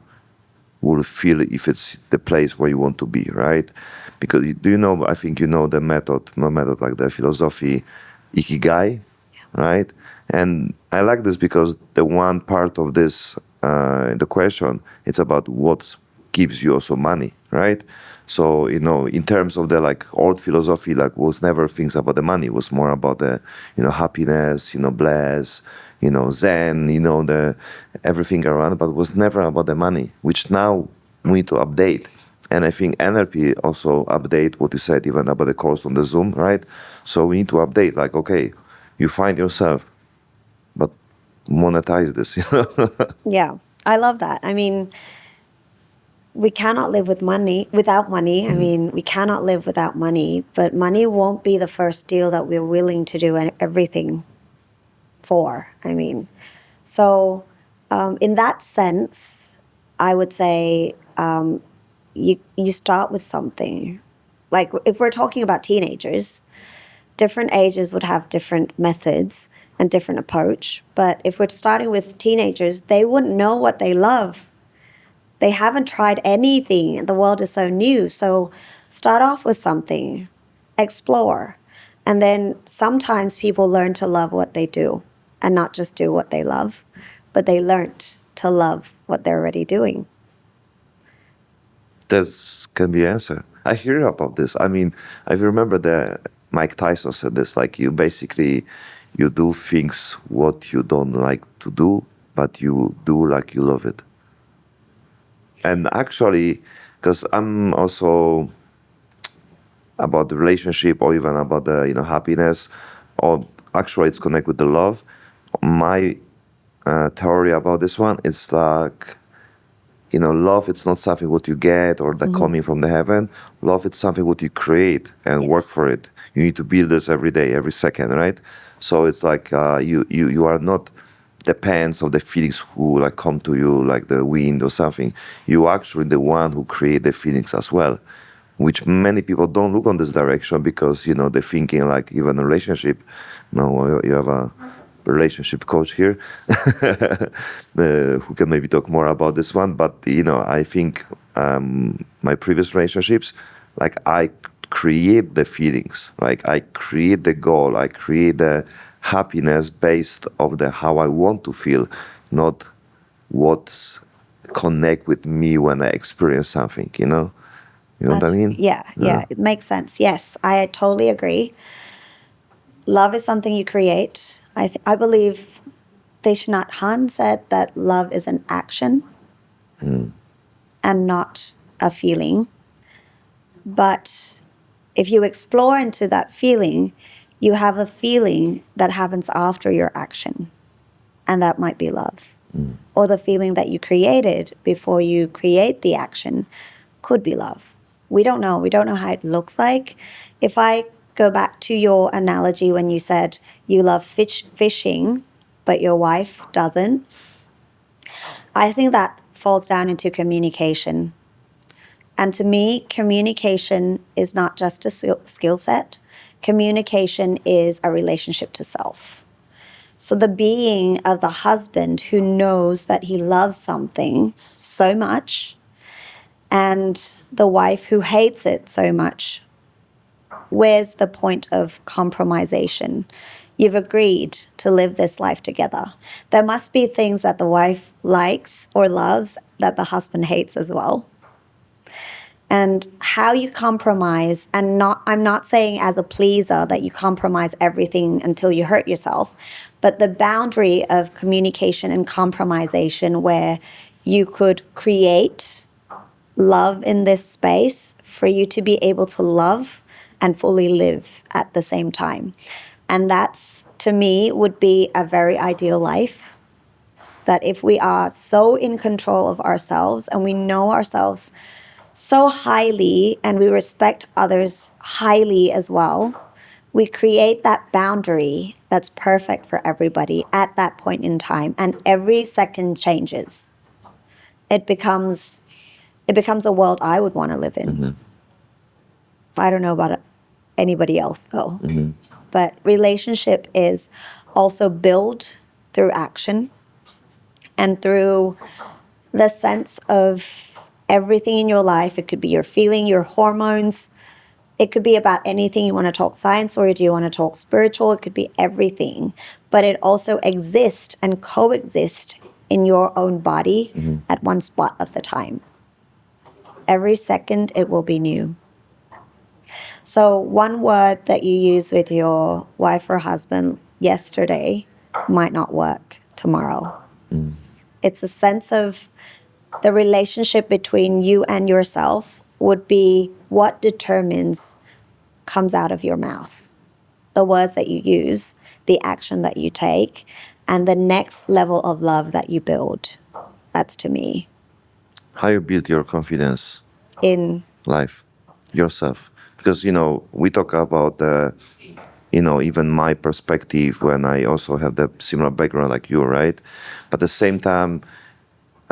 will feel if it's the place where you want to be, right? Because I think the method, no method, like the philosophy, Ikigai, right? And I like this because the one part of this, the question, it's about what gives you also money, right? So, in terms of the like old philosophy, like was never things about the money. It was more about the, happiness, bliss, Zen, the everything around, but it was never about the money, which now we need to update. And I think NLP also update what you said, even about the course on the Zoom, right? So we need to update, like, okay, you find yourself, but monetize this. Yeah, I love that. I mean, we cannot live without money. I mean, we cannot live without money, but money won't be the first deal that we're willing to do everything for. I mean, so in that sense, I would say you start with something. Like if we're talking about teenagers, different ages would have different methods. and different approach. But if we're starting with teenagers, they wouldn't know what they love. They haven't tried anything. The world is so new. So start off with something, explore. And then sometimes people learn to love what they do and not just do what they love, but they learned to love what they're already doing. This can be answer. I hear about this. I mean, I remember that Mike Tyson said this, like you basically, you do things what you don't like to do, but you do like you love it. And actually, because I'm also about the relationship or even about the, happiness, or actually it's connected with the love. My theory about this one is like, love, it's not something what you get or that coming from the heaven. Love, it's something what you create and work for it. You need to build this every day, every second, right? So it's like you are not depends of the feelings who like come to you like the wind or something. You actually the one who create the feelings as well, which many people don't look on this direction because they're thinking like even a relationship. No, you have a relationship coach here who can maybe talk more about this one. But I think my previous relationships, like I create the feelings, like I create the goal, I create the happiness based of the how I want to feel, not what's connect with me when I experience something. You know what I mean? Yeah, it makes sense. Yes, I totally agree. Love is something you create. I believe Thich Nhat Hanh said that love is an action and not a feeling. But if you explore into that feeling, you have a feeling that happens after your action, and that might be love. Or the feeling that you created before you create the action could be love. We don't know. We don't know how it looks like. If I go back to your analogy when you said you love fishing, but your wife doesn't, I think that falls down into communication. And to me, communication is not just a skill set. Communication is a relationship to self. So the being of the husband who knows that he loves something so much and the wife who hates it so much, where's the point of compromisation? You've agreed to live this life together. There must be things that the wife likes or loves that the husband hates as well. And how you compromise, and I'm not saying as a pleaser that you compromise everything until you hurt yourself, but the boundary of communication and compromisation where you could create love in this space for you to be able to love and fully live at the same time. And that's, to me, would be a very ideal life. That if we are so in control of ourselves and we know ourselves so highly and we respect others highly as well, we create that boundary that's perfect for everybody at that point in time. And every second changes. It becomes a world I would want to live in. I don't know about anybody else though. But relationship is also built through action and through the sense of everything in your life. It could be your feeling, your hormones. It could be about anything. You want to talk science or do you want to talk spiritual? It could be everything. But it also exists and coexists in your own body at one spot of the time. Every second it will be new. So one word that you use with your wife or husband yesterday might not work tomorrow. It's a sense of the relationship between you and yourself would be what determines comes out of your mouth. The words that you use, the action that you take, and the next level of love that you build. That's to me. How you build your confidence In life, yourself. Because, we talk about, even my perspective when I also have the similar background like you, right? But at the same time,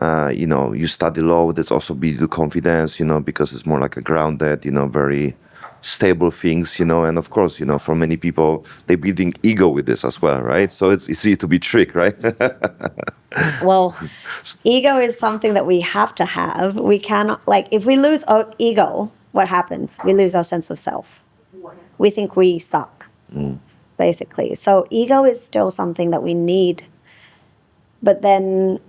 you study law, that's also build confidence, because it's more like a grounded, very stable things, and of course, for many people, they're building ego with this as well, right? So it's easy to be tricked, right? Well, ego is something that we have to have. We cannot, like, if we lose our ego, what happens? We lose our sense of self. We think we suck, basically. So ego is still something that we need. But then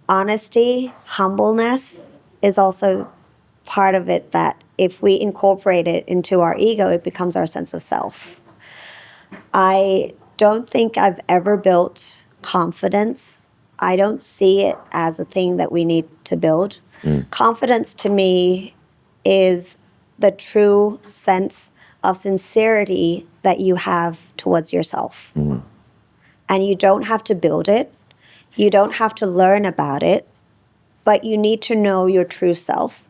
honesty, humbleness is also part of it, that if we incorporate it into our ego, it becomes our sense of self. I don't think I've ever built confidence. I don't see it as a thing that we need to build. Confidence to me is the true sense of sincerity that you have towards yourself. And you don't have to build it. You don't have to learn about it, but you need to know your true self.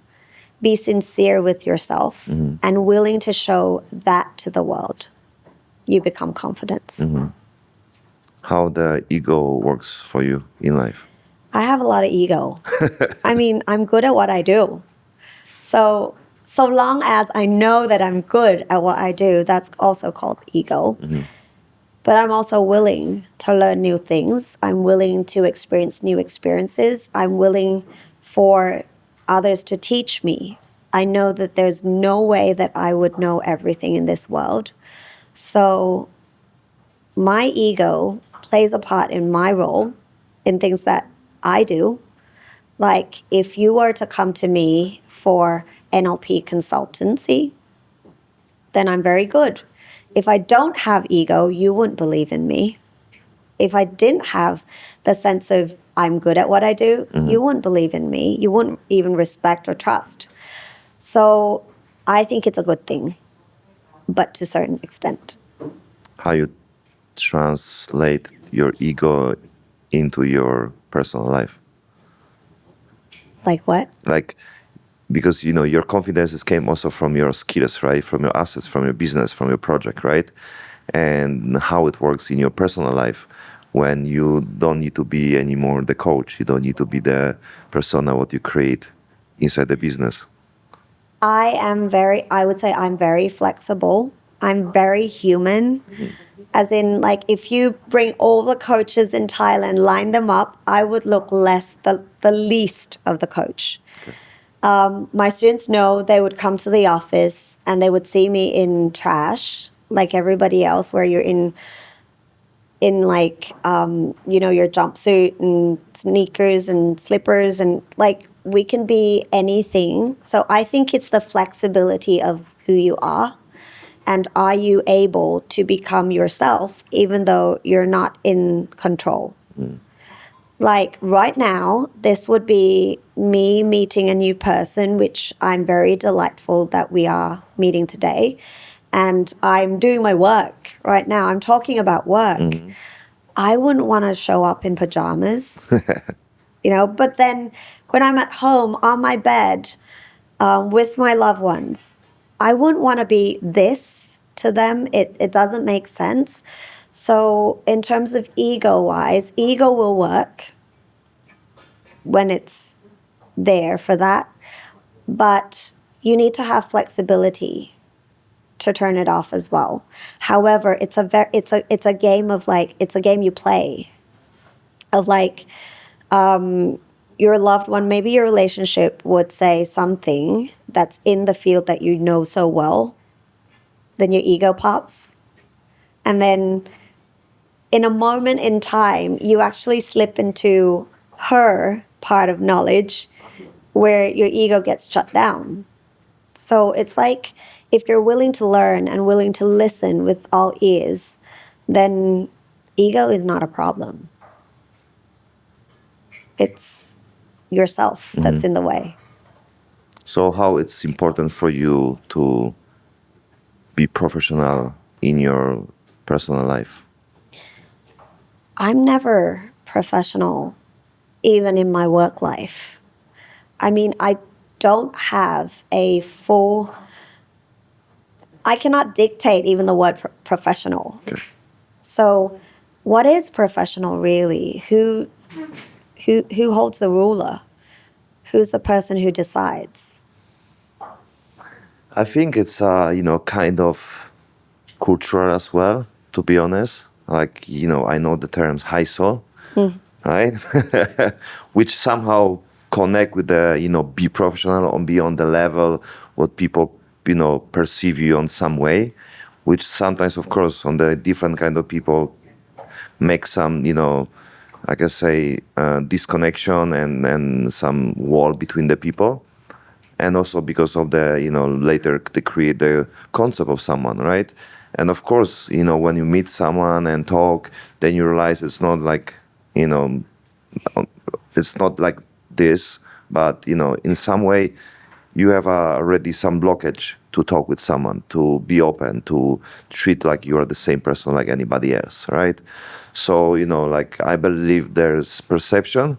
Be sincere with yourself and willing to show that to the world. You become confidence. How the ego works for you in life? I have a lot of ego. I mean, I'm good at what I do. So long as I know that I'm good at what I do, that's also called ego. But I'm also willing to learn new things. I'm willing to experience new experiences. I'm willing for others to teach me. I know that there's no way that I would know everything in this world. So my ego plays a part in my role in things that I do. Like if you were to come to me for NLP consultancy, then I'm very good. If I don't have ego, you wouldn't believe in me. If I didn't have the sense of I'm good at what I do, you wouldn't believe in me. You wouldn't even respect or trust. So I think it's a good thing, but to a certain extent. How you translate your ego into your personal life? Like what? Like, because your confidence came also from your skills, right? From your assets, from your business, from your project, right? And how it works in your personal life when you don't need to be anymore the coach, you don't need to be the persona what you create inside the business. I would say I'm very flexible. I'm very human. As in, like, if you bring all the coaches in Thailand, line them up, I would look the least of the coach. My students know they would come to the office and they would see me in trash, like everybody else, where you're in like, your jumpsuit and sneakers and slippers, and like we can be anything. So I think it's the flexibility of who you are. And are you able to become yourself even though you're not in control? Like right now, this would be me meeting a new person, which I'm very delightful that we are meeting today. And I'm doing my work right now. I'm talking about work. I wouldn't want to show up in pajamas, but then when I'm at home on my bed with my loved ones, I wouldn't want to be this to them. It doesn't make sense. So in terms of ego-wise, ego will work when it's there for that. But you need to have flexibility to turn it off as well. However, it's a game of like, it's a game you play of like, your loved one, maybe your relationship would say something that's in the field that you know so well, then your ego pops. And then in a moment in time, you actually slip into her part of knowledge where your ego gets shut down. So it's like if you're willing to learn and willing to listen with all ears, then ego is not a problem. It's yourself that's in the way. So how it's important for you to be professional in your personal life? I'm never professional, even in my work life. I mean, I don't have a full... I cannot dictate even the word professional. Okay. So what is professional really? Who holds the ruler? Who's the person who decides? I think it's kind of cultural as well, to be honest. Like, I know the terms high soul, right? Which somehow connect with the, be professional and be on the level what people, perceive you on some way, which sometimes, of course, on the different kind of people make some, I can say, disconnection and some wall between the people. And also because of the, later they create the concept of someone, right? And of course, when you meet someone and talk, then you realize it's not like, it's not like this, but, in some way, you have already some blockage to talk with someone, to be open, to treat like you are the same person like anybody else, right? So, like I believe there's perception,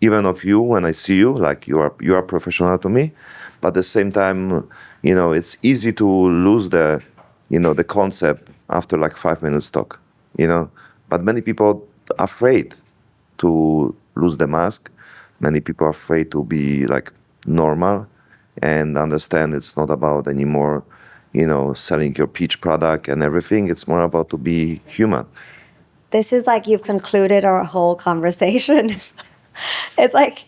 even of you when I see you, like you are professional to me, but at the same time, it's easy to lose the, the concept after like 5 minutes talk, But many people are afraid to lose the mask. Many people are afraid to be like normal and understand it's not about anymore, selling your peach product and everything. It's more about to be human. This is like you've concluded our whole conversation. It's like,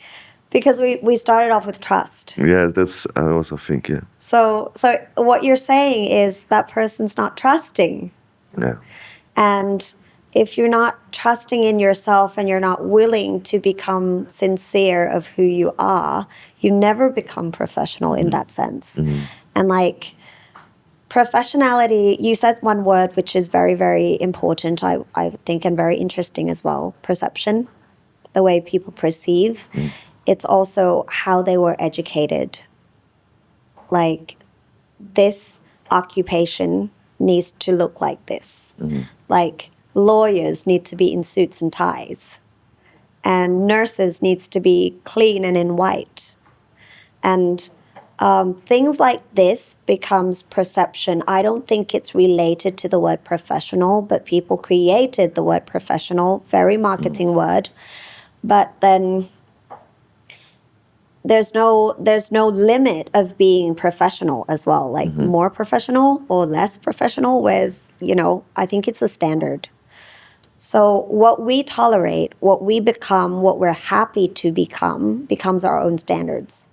because we started off with trust. Yes, that's, I also think, yeah. So what you're saying is that person's not trusting. Yeah. And if you're not trusting in yourself and you're not willing to become sincere of who you are, you never become professional in that sense. And like professionality, you said one word which is very, very important, I think, and very interesting as well: perception, the way people perceive. It's also how they were educated. Like, this occupation needs to look like this. Like, lawyers need to be in suits and ties, and nurses needs to be clean and in white. And things like this becomes perception. I don't think it's related to the word professional, but people created the word professional, very marketing word. But then there's no limit of being professional as well, like more professional or less professional, whereas, I think it's a standard. So what we tolerate, what we become, what we're happy to become, becomes our own standards.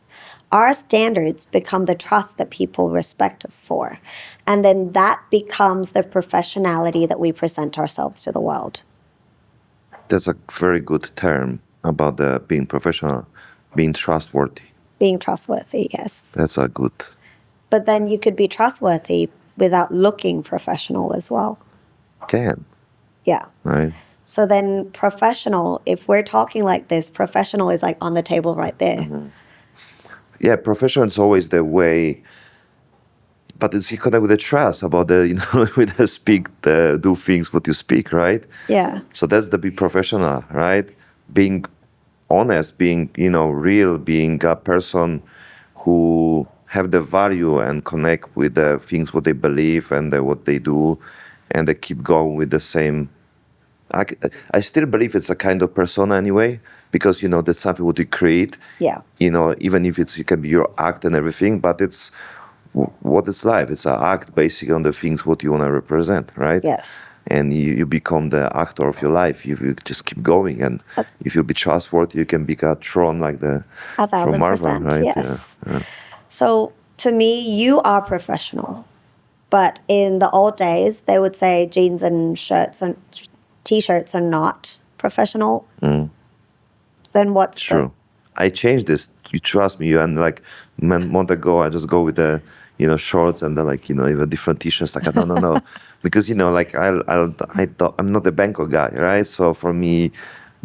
Our standards become the trust that people respect us for. And then that becomes the professionality that we present ourselves to the world. That's a very good term about being professional, being trustworthy. Being trustworthy, yes. That's a good. But then you could be trustworthy without looking professional as well. Can. Yeah. Right. So then professional, if we're talking like this, professional is like on the table right there. Yeah, professional is always the way, but it's connected with the trust about the, with the speak, the do things what you speak, right? Yeah. So that's the be professional, right? Being honest, being, real, being a person who have the value and connect with the things what they believe and what they do, and they keep going with the same. I still believe it's a kind of persona anyway, because that's something what you create. Yeah. Even if it can be your act and everything, but it's what it's life. It's an act basically on the things what you want to represent, right? Yes. And you become the actor of your life. You just keep going, and if you be trustworthy, you can be a throne like the 1,000%, from Marvel, right? yes. Yeah. So to me, you are professional. But in the old days, they would say jeans and shirts and T-shirts are not professional. Then what's True. I changed this. You trust me. And like a month ago, I just go with the shorts and like even different T-shirts. Like no, because like I'm not a Bangkok guy, right? So for me,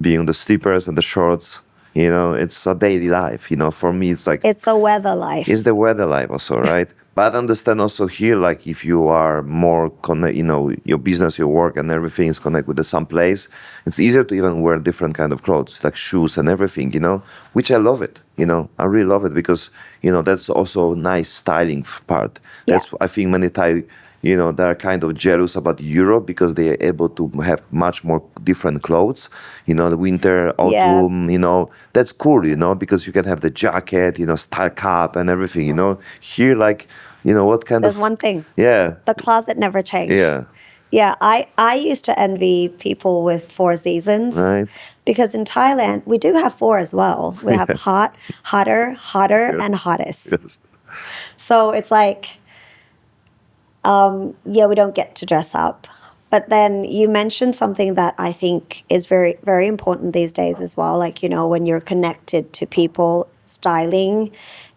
being the slippers and the shorts, it's a daily life. For me, it's like it's the weather life. It's the weather life also, right? But understand also here, like if you are more connect, your business, your work, and everything is connected with some place, it's easier to even wear different kind of clothes, like shoes and everything, which I love it. I really love it because that's also a nice styling part. That's I think many Thai, they're kind of jealous about Europe because they are able to have much more different clothes. The winter, Yeah. autumn, that's cool, because you can have the jacket, style cap and everything, Here, like, what kind There's of... one thing. Yeah, The closet never changed. yeah, Yeah, I used to envy people with four seasons right? because in Thailand we do have four as well. We have hot, hotter, hotter, Yes. and hottest. Yes. So it's like, yeah, we don't get to dress up. But then you mentioned something that I think is very, very important these days as well. Like, when you're connected to people, styling,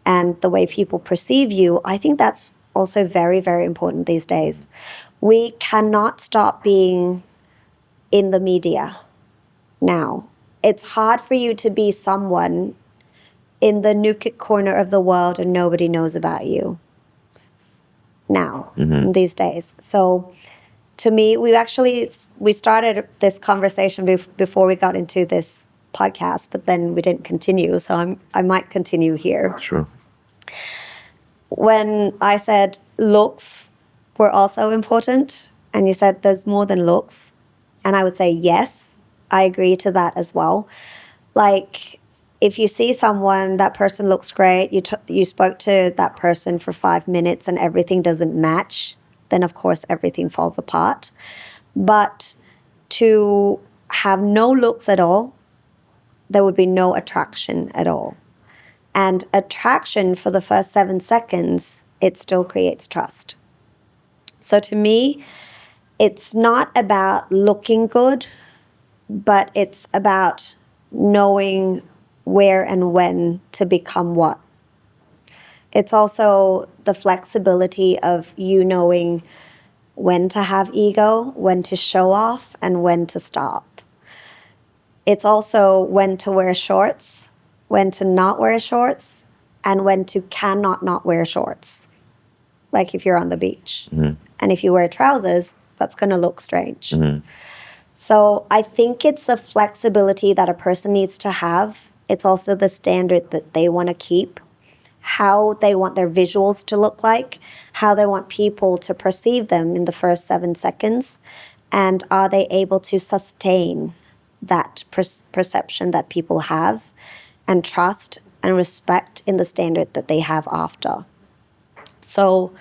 and the way people perceive you, I think that's also very, very important these days. We cannot stop being in the media now. It's hard for you to be someone in the nook corner of the world and nobody knows about you now, these days. So to me, we started this conversation before we got into this podcast, but then we didn't continue. So I might continue here. Sure. When I said looks were also important, and you said there's more than looks, and I would say yes, I agree to that as well. Like, if you see someone, that person looks great, you spoke to that person for 5 minutes and everything doesn't match, then of course everything falls apart. But to have no looks at all, there would be no attraction at all. And attraction for the first 7 seconds, it still creates trust. So to me, it's not about looking good, but it's about knowing where and when to become what. It's also the flexibility of you knowing when to have ego, when to show off, and when to stop. It's also when to wear shorts, when to not wear shorts, and when to cannot not wear shorts. Like if you're on the beach. And if you wear trousers, that's going to look strange. So I think it's the flexibility that a person needs to have. It's also the standard that they want to keep, how they want their visuals to look like, how they want people to perceive them in the first 7 seconds, and are they able to sustain that perception that people have and trust and respect in the standard that they have after. So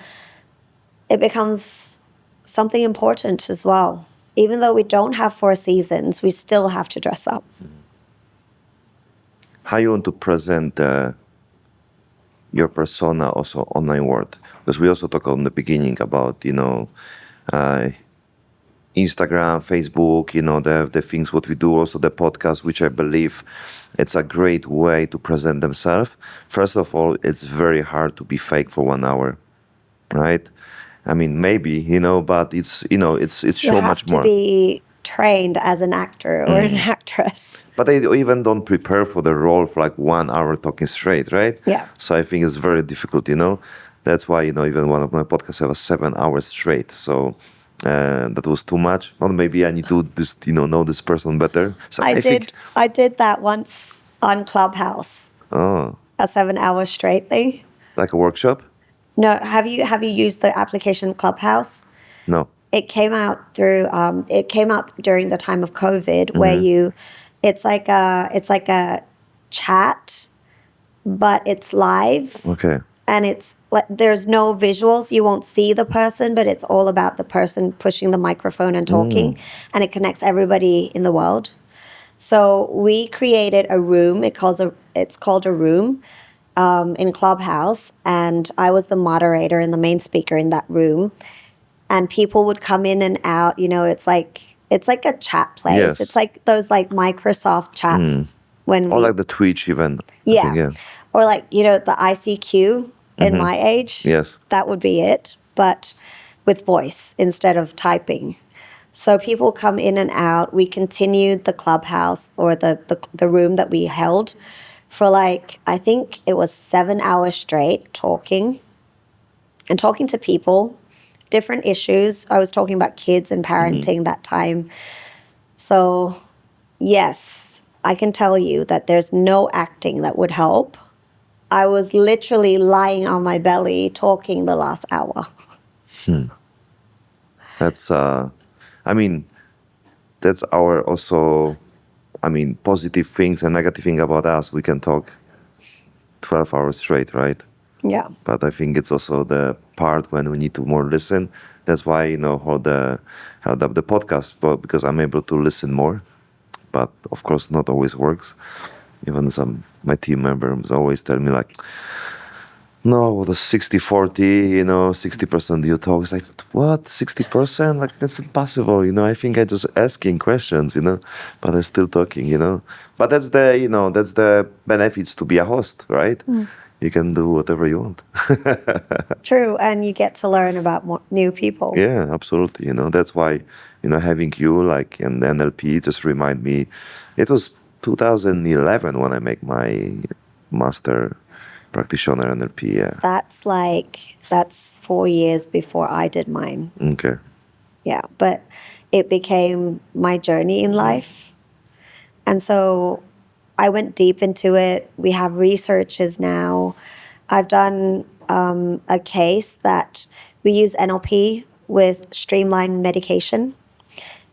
it becomes something important as well. Even though we don't have 4 seasons, we still have to dress up. How you want to present your persona also online world? Because we also talked in the beginning about, Instagram, Facebook, the things what we do, also the podcast, which I believe it's a great way to present themselves. First of all, it's very hard to be fake for 1 hour, right? I mean, maybe, but it's so much more. You have to be trained as an actor or an actress. But they even don't prepare for the role for like 1 hour talking straight, right? Yeah. So I think it's very difficult, That's why, even one of my podcasts have a 7 hours straight. So that was too much. Or maybe I need to just, know this person better. So I did that once on Clubhouse. Oh. A 7 hour straight thing. Like a workshop? No, have you used the application Clubhouse? No. It came out during the time of COVID, where it's like a chat, but it's live. Okay. And it's like there's no visuals. You won't see the person, but it's all about the person pushing the microphone and talking, and it connects everybody in the world. So we created a room. It's called a room in Clubhouse, and I was the moderator and the main speaker in that room. And people would come in and out. It's like a chat place. Yes. It's like those like Microsoft chats Or like the Twitch even. Yeah. I think, yeah. Or like, the ICQ in my age. Yes. That would be it, but with voice instead of typing. So people come in and out. We continued the Clubhouse or the room that we held for I think it was 7 hours straight talking to people, different issues. I was talking about kids and parenting that time. So yes, I can tell you that there's no acting that would help. I was literally lying on my belly talking the last hour. That's, I mean, that's our also, positive things and negative thing about us. We can talk 12 hours straight, right? Yeah. But I think it's also the part when we need to more listen. That's why, held up the podcast, but because I'm able to listen more. But of course, not always works. Even my team members always tell me like, no, the 60-40, 60% you talk. It's like, what, 60%? Like, that's impossible, I think I just asking questions, but I'm still talking, But that's the benefits to be a host, right? You can do whatever you want. True, and you get to learn about more new people. Yeah, absolutely. That's why, having you like in the NLP just remind me, it was 2011 when I make my Master Practitioner NLP. Yeah. That's 4 years before I did mine. Okay. Yeah, but it became my journey in life. And so I went deep into it. We have researchers now. I've done a case that we use NLP with streamlined medication,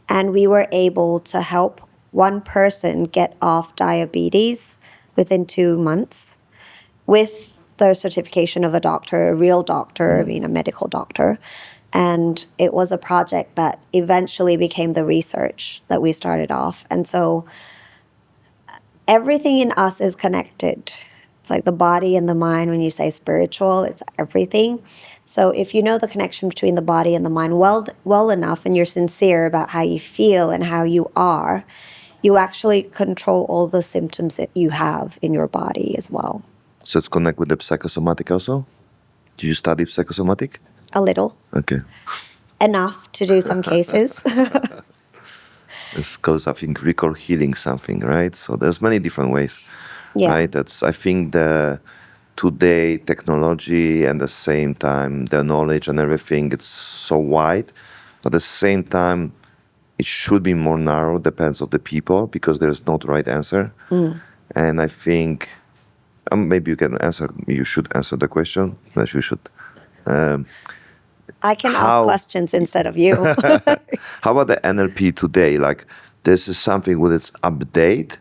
and we were able to help one person get off diabetes within 2 months with the certification of a doctor, a real doctor, a medical doctor. And it was a project that eventually became the research that we started off. And so everything in us is connected. It's like the body and the mind. When you say spiritual, it's everything. So if you know the connection between the body and the mind well enough, and you're sincere about how you feel and how you are, you actually control all the symptoms that you have in your body as well. So it's connect with the psychosomatic also? Do you study psychosomatic? A little. Okay. Enough to do some cases. It's because I think recall healing something, right? So there's many different ways, Yeah. right? I think today technology and the same time the knowledge and everything, it's so wide. But at the same time, it should be more narrow, depends on the people, because there's no right answer. And I think maybe you should answer the question. That you should. I can ask How questions instead of you. how about the NLP today? Like, this is something with its update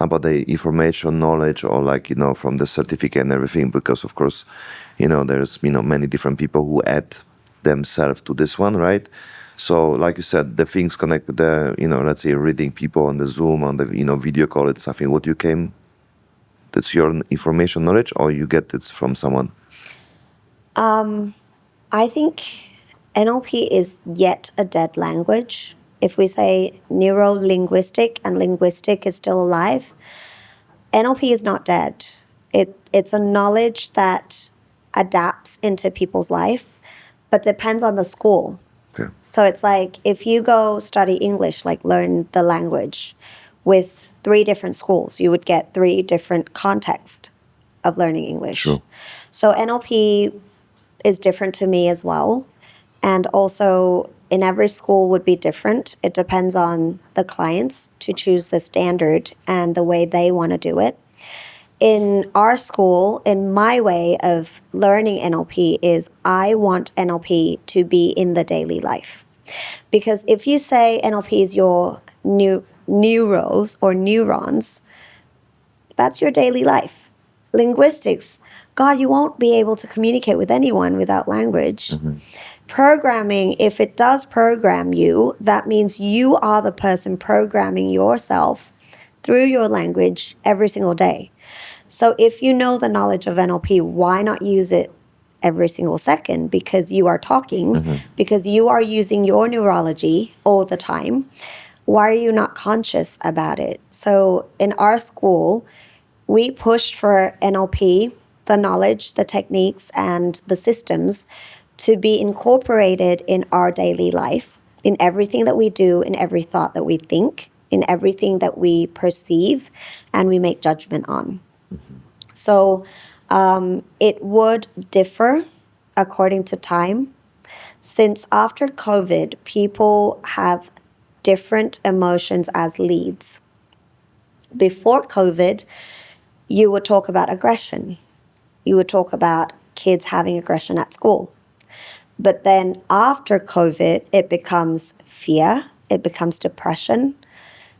about the information knowledge, or like, from the certificate and everything, because of course, there's, many different people who add themselves to this one, right? So like you said, the things connect with the, let's say reading people on the Zoom, on the, video call, it's something what you came, that's your information knowledge, or you get it from someone? I think NLP is yet a dead language. If we say neuro-linguistic and linguistic is still alive, NLP is not dead. It's a knowledge that adapts into people's life, but depends on the school. Okay. So it's like if you go study English, like learn the language with 3 different schools, you would get 3 different contexts of learning English. Sure. So NLP is different to me as well. And also in every school would be different. It depends on the clients to choose the standard and the way they want to do it. In our school, in my way of learning NLP is I want NLP to be in the daily life. Because if you say NLP is your neurons or neurons, that's your daily life. Linguistics, God, you won't be able to communicate with anyone without language. Programming, if it does program you, that means you are the person programming yourself through your language every single day. So if you know the knowledge of NLP, why not use it every single second? Because you are talking, because you are using your neurology all the time. Why are you not conscious about it? So in our school, we pushed for NLP, the knowledge, the techniques, and the systems to be incorporated in our daily life, in everything that we do, in every thought that we think, in everything that we perceive and we make judgment on. So it would differ according to time. Since after COVID, people have different emotions as leads. Before COVID, you would talk about aggression. You would talk about kids having aggression at school. But then after COVID, it becomes fear, it becomes depression.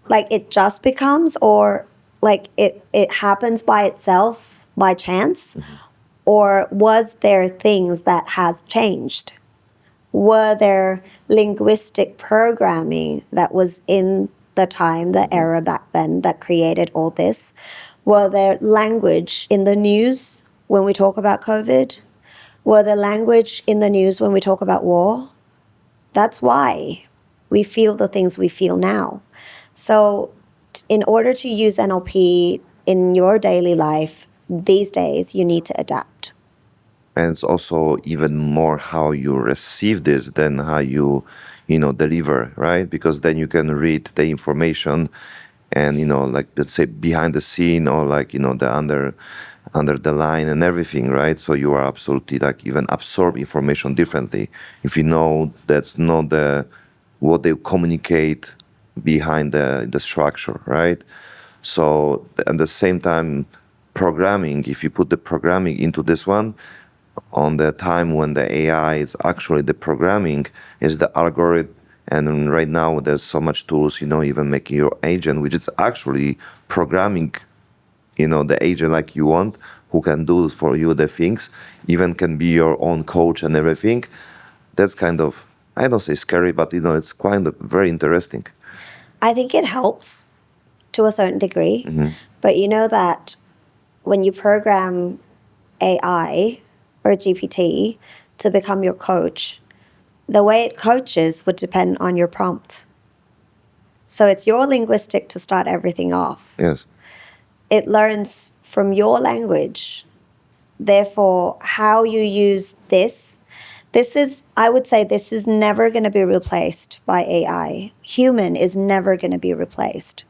Like it just becomes, or like it happens by itself, by chance? Or was there things that has changed? Were there linguistic programming that was in the time, the era back then that created all this? Were there language in the news when we talk about COVID? Were there language in the news when we talk about war? That's why we feel the things we feel now. So in order to use NLP in your daily life these days, you need to adapt. And it's also even more how you receive this than how you deliver, right? Because then you can read the information and, like, let's say behind the scene, or like, the under the line and everything, right? So you are absolutely like even absorb information differently if you know that's not what they communicate behind the structure, right? So at the same time, programming, if you put the programming into this one, on the time when the AI is actually the programming, is the algorithm. And right now there's so much tools, even making your agent, which is actually programming, the agent like you want, who can do for you the things, even can be your own coach and everything. That's kind of, I don't say scary, but it's kind of very interesting. I think it helps to a certain degree, but you know that when you program AI or GPT to become your coach, the way it coaches would depend on your prompt. So it's your linguistic to start everything off. Yes. It learns from your language. Therefore, how you use this is, I would say, this is never going to be replaced by AI. Human is never going to be replaced.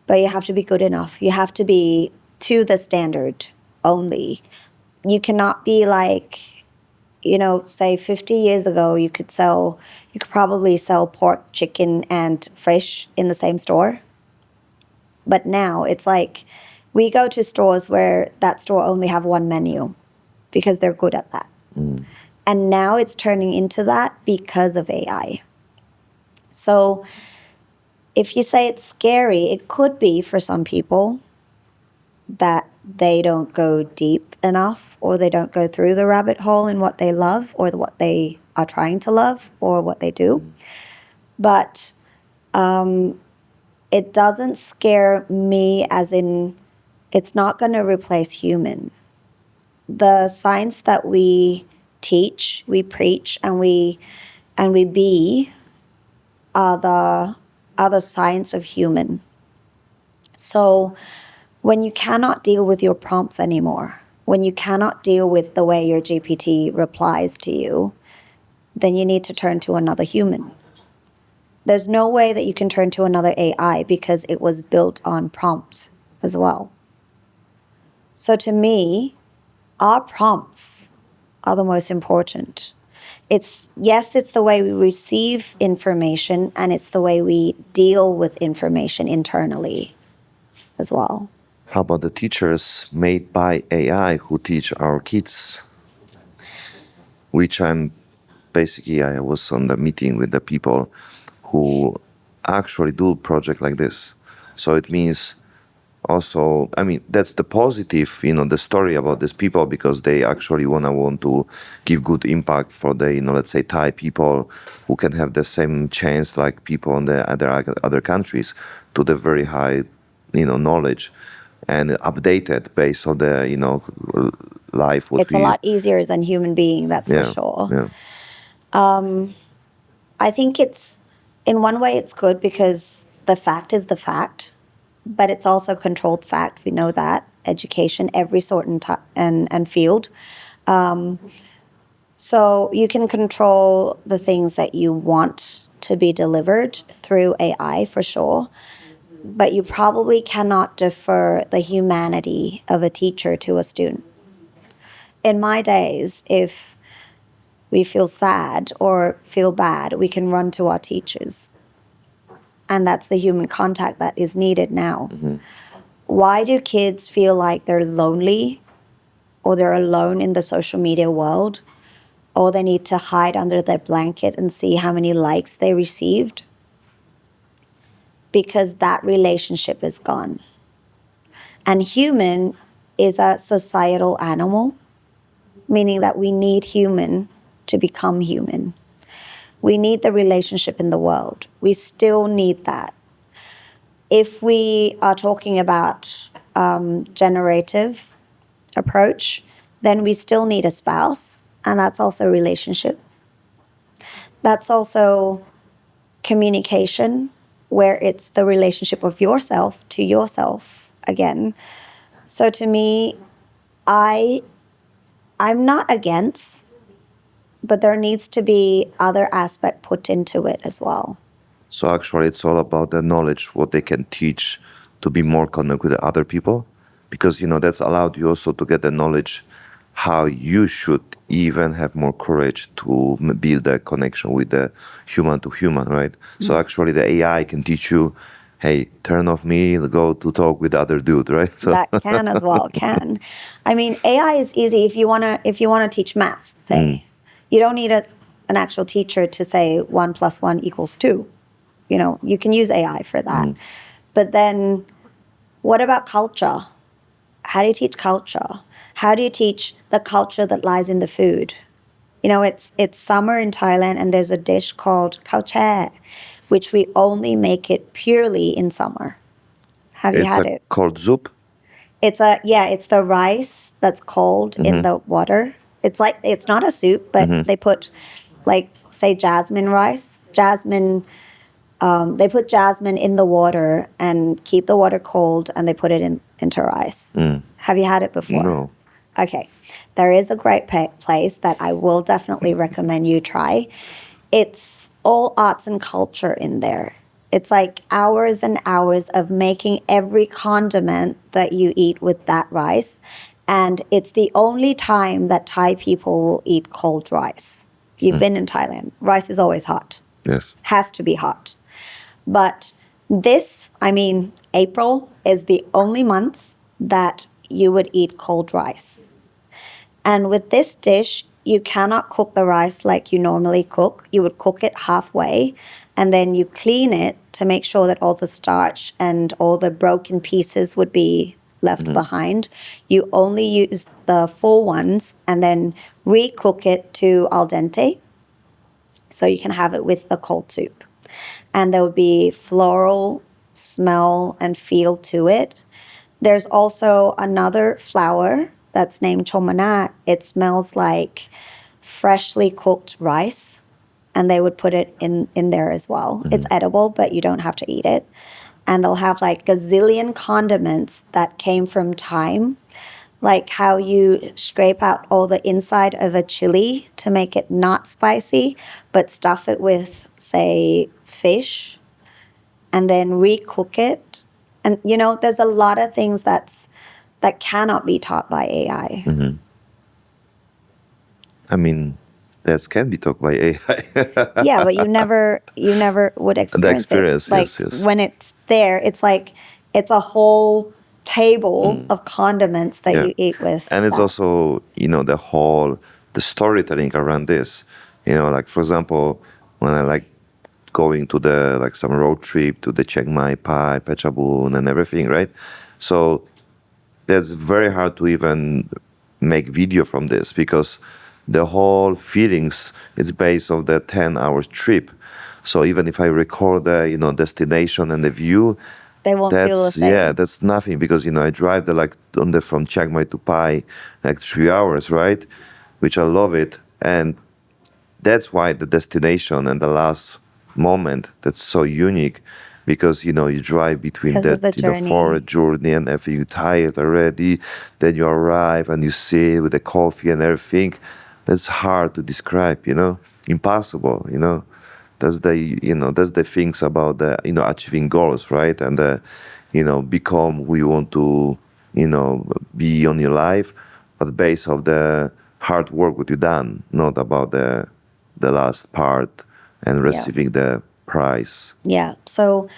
But you have to be good enough. You have to be to the standard only. You cannot be like, say 50 years ago, you could probably sell pork, chicken, and fish in the same store. But now it's like we go to stores where that store only have one menu because they're good at that. And now it's turning into that because of AI. So if you say it's scary, it could be for some people that they don't go deep enough, or they don't go through the rabbit hole in what they love or what they are trying to love or what they do. But it doesn't scare me, as in it's not going to replace human. The science that we teach, we preach, and we be are the science of human. So when you cannot deal with your prompts anymore, when you cannot deal with the way your GPT replies to you, then you need to turn to another human. There's no way that you can turn to another AI because it was built on prompts as well. So to me, our prompts are the most important. It's the way we receive information, and it's the way we deal with information internally as well. How about the teachers made by AI who teach our kids? Which I was on the meeting with the people who actually do project like this. So it means also, that's the positive, the story about these people, because they actually want to give good impact for the, let's say Thai people who can have the same chance like people in the other countries to the very high, knowledge, and updated based on the, life. It's a lot easier than human being, that's for sure. Yeah. I think in one way it's good because the fact is the fact, but it's also controlled fact. We know that. Education, every sort and field. So you can control the things that you want to be delivered through AI for sure, but you probably cannot defer the humanity of a teacher to a student. In my days, if we feel sad or feel bad, we can run to our teachers. And that's the human contact that is needed now. Why do kids feel like they're lonely or they're alone in the social media world or they need to hide under their blanket and see how many likes they received, because that relationship is gone. And human is a societal animal, meaning that we need human to become human. We need the relationship in the world. We still need that. If we are talking about generative approach, then we still need a spouse, and that's also a relationship. That's also communication, where it's the relationship of yourself to yourself again. So to me, I'm not against, but there needs to be other aspect put into it as well. So actually, it's all about the knowledge, what they can teach to be more connected with other people, because that's allowed you also to get the knowledge how you should even have more courage to build a connection with the human to human, right? So actually, the AI can teach you, hey, turn off me, go to talk with the other dude, right? So That can as well, can. I mean, AI is easy if you wanna teach maths, say. You don't need an actual teacher to say 1 + 1 = 2. You can use AI for that. But then what about culture? How do you teach culture? How do you teach the culture that lies in the food? It's summer in Thailand, and there's a dish called Khao Chae, which we only make it purely in summer. Have you it's had a it? cold soup. It's the rice that's cold in the water. It's not a soup, but they put, like, say, jasmine rice. They put jasmine in the water and keep the water cold, and they put it into rice. Have you had it before? No. Okay. There is a great place that I will definitely recommend you try. It's all arts and culture in there. It's like hours and hours of making every condiment that you eat with that rice. And it's the only time that Thai people will eat cold rice. You've been in Thailand. Rice is always hot. Yes. Has to be hot. But April is the only month that you would eat cold rice. And with this dish, you cannot cook the rice like you normally cook. You would cook it halfway, and then you clean it to make sure that all the starch and all the broken pieces would be left behind. You only use the full ones and then re-cook it to al dente, so you can have it with the cold soup. And there would be floral smell and feel to it. There's also another flower that's named chomanat. It smells like freshly cooked rice, and they would put it in there as well. It's edible, but you don't have to eat it. And they'll have like gazillion condiments that came from time, like how you scrape out all the inside of a chili to make it not spicy, but stuff it with, say, fish, and then recook it. And there's a lot of things that cannot be taught by AI. I mean, that can be taught by AI. Yeah, but you never would experience experience, it. Like, yes. when it's there, it's like it's a whole table of condiments that you eat with. And it's that. also, the storytelling around this. Like, for example, when I like going to some road trip to the Chiang Mai, Pai, Phetchabun and everything, right? So that's very hard to even make video from this, because the whole feelings is based on the 10-hour trip. So even if I record the destination and the view, They won't feel the same. that's nothing, because I drive from Chiang Mai to Pai 3 hours, right? Which I love it, and that's why the destination and the last moment, that's so unique, because you drive between Because of the journey. for a journey, and if you're tired already, then you arrive and you sit with the coffee and everything. That's hard to describe, impossible, That's the things about the achieving goals, right? And become who you want to be on your life, but based of the hard work that you done, not about the last part and receiving the prize. Yeah. So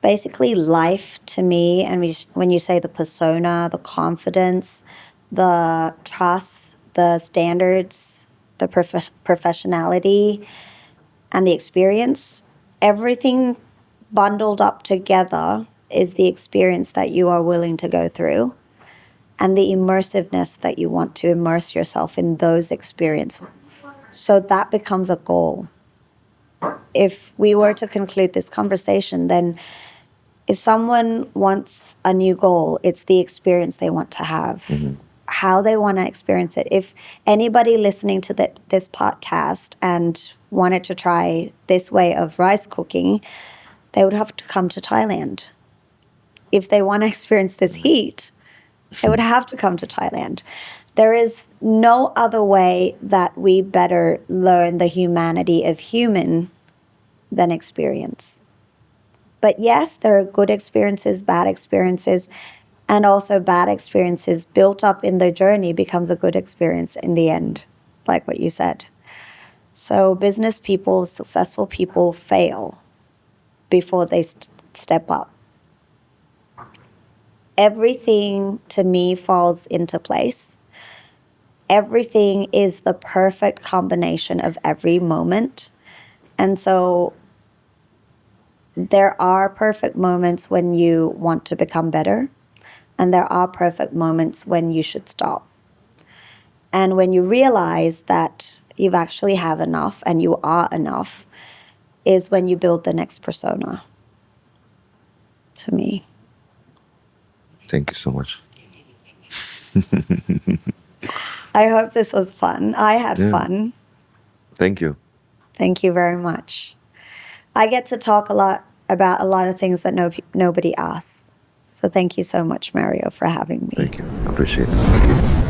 basically, life to me, and when you say the persona, the confidence, the trust, the standards, the professionality, and the experience, everything bundled up together is the experience that you are willing to go through and the immersiveness that you want to immerse yourself in those experiences. So that becomes a goal. If we were to conclude this conversation, then if someone wants a new goal, it's the experience they want to have, how they want to experience it. If anybody listening to this podcast and wanted to try this way of rice cooking, they would have to come to Thailand. If they want to experience this heat, they would have to come to Thailand. There is no other way that we better learn the humanity of human than experience. But yes, there are good experiences, bad experiences, and also bad experiences built up in the journey becomes a good experience in the end, like what you said. So business people, successful people fail before they step up. Everything to me falls into place. Everything is the perfect combination of every moment. And so there are perfect moments when you want to become better, and there are perfect moments when you should stop. And when you realize that you've actually have enough and you are enough is when you build the next persona, to me. Thank you so much. I hope this was fun. I had fun. Thank you. Thank you very much. I get to talk a lot about a lot of things that nobody asks. So thank you so much, Mario, for having me. Thank you. I appreciate it.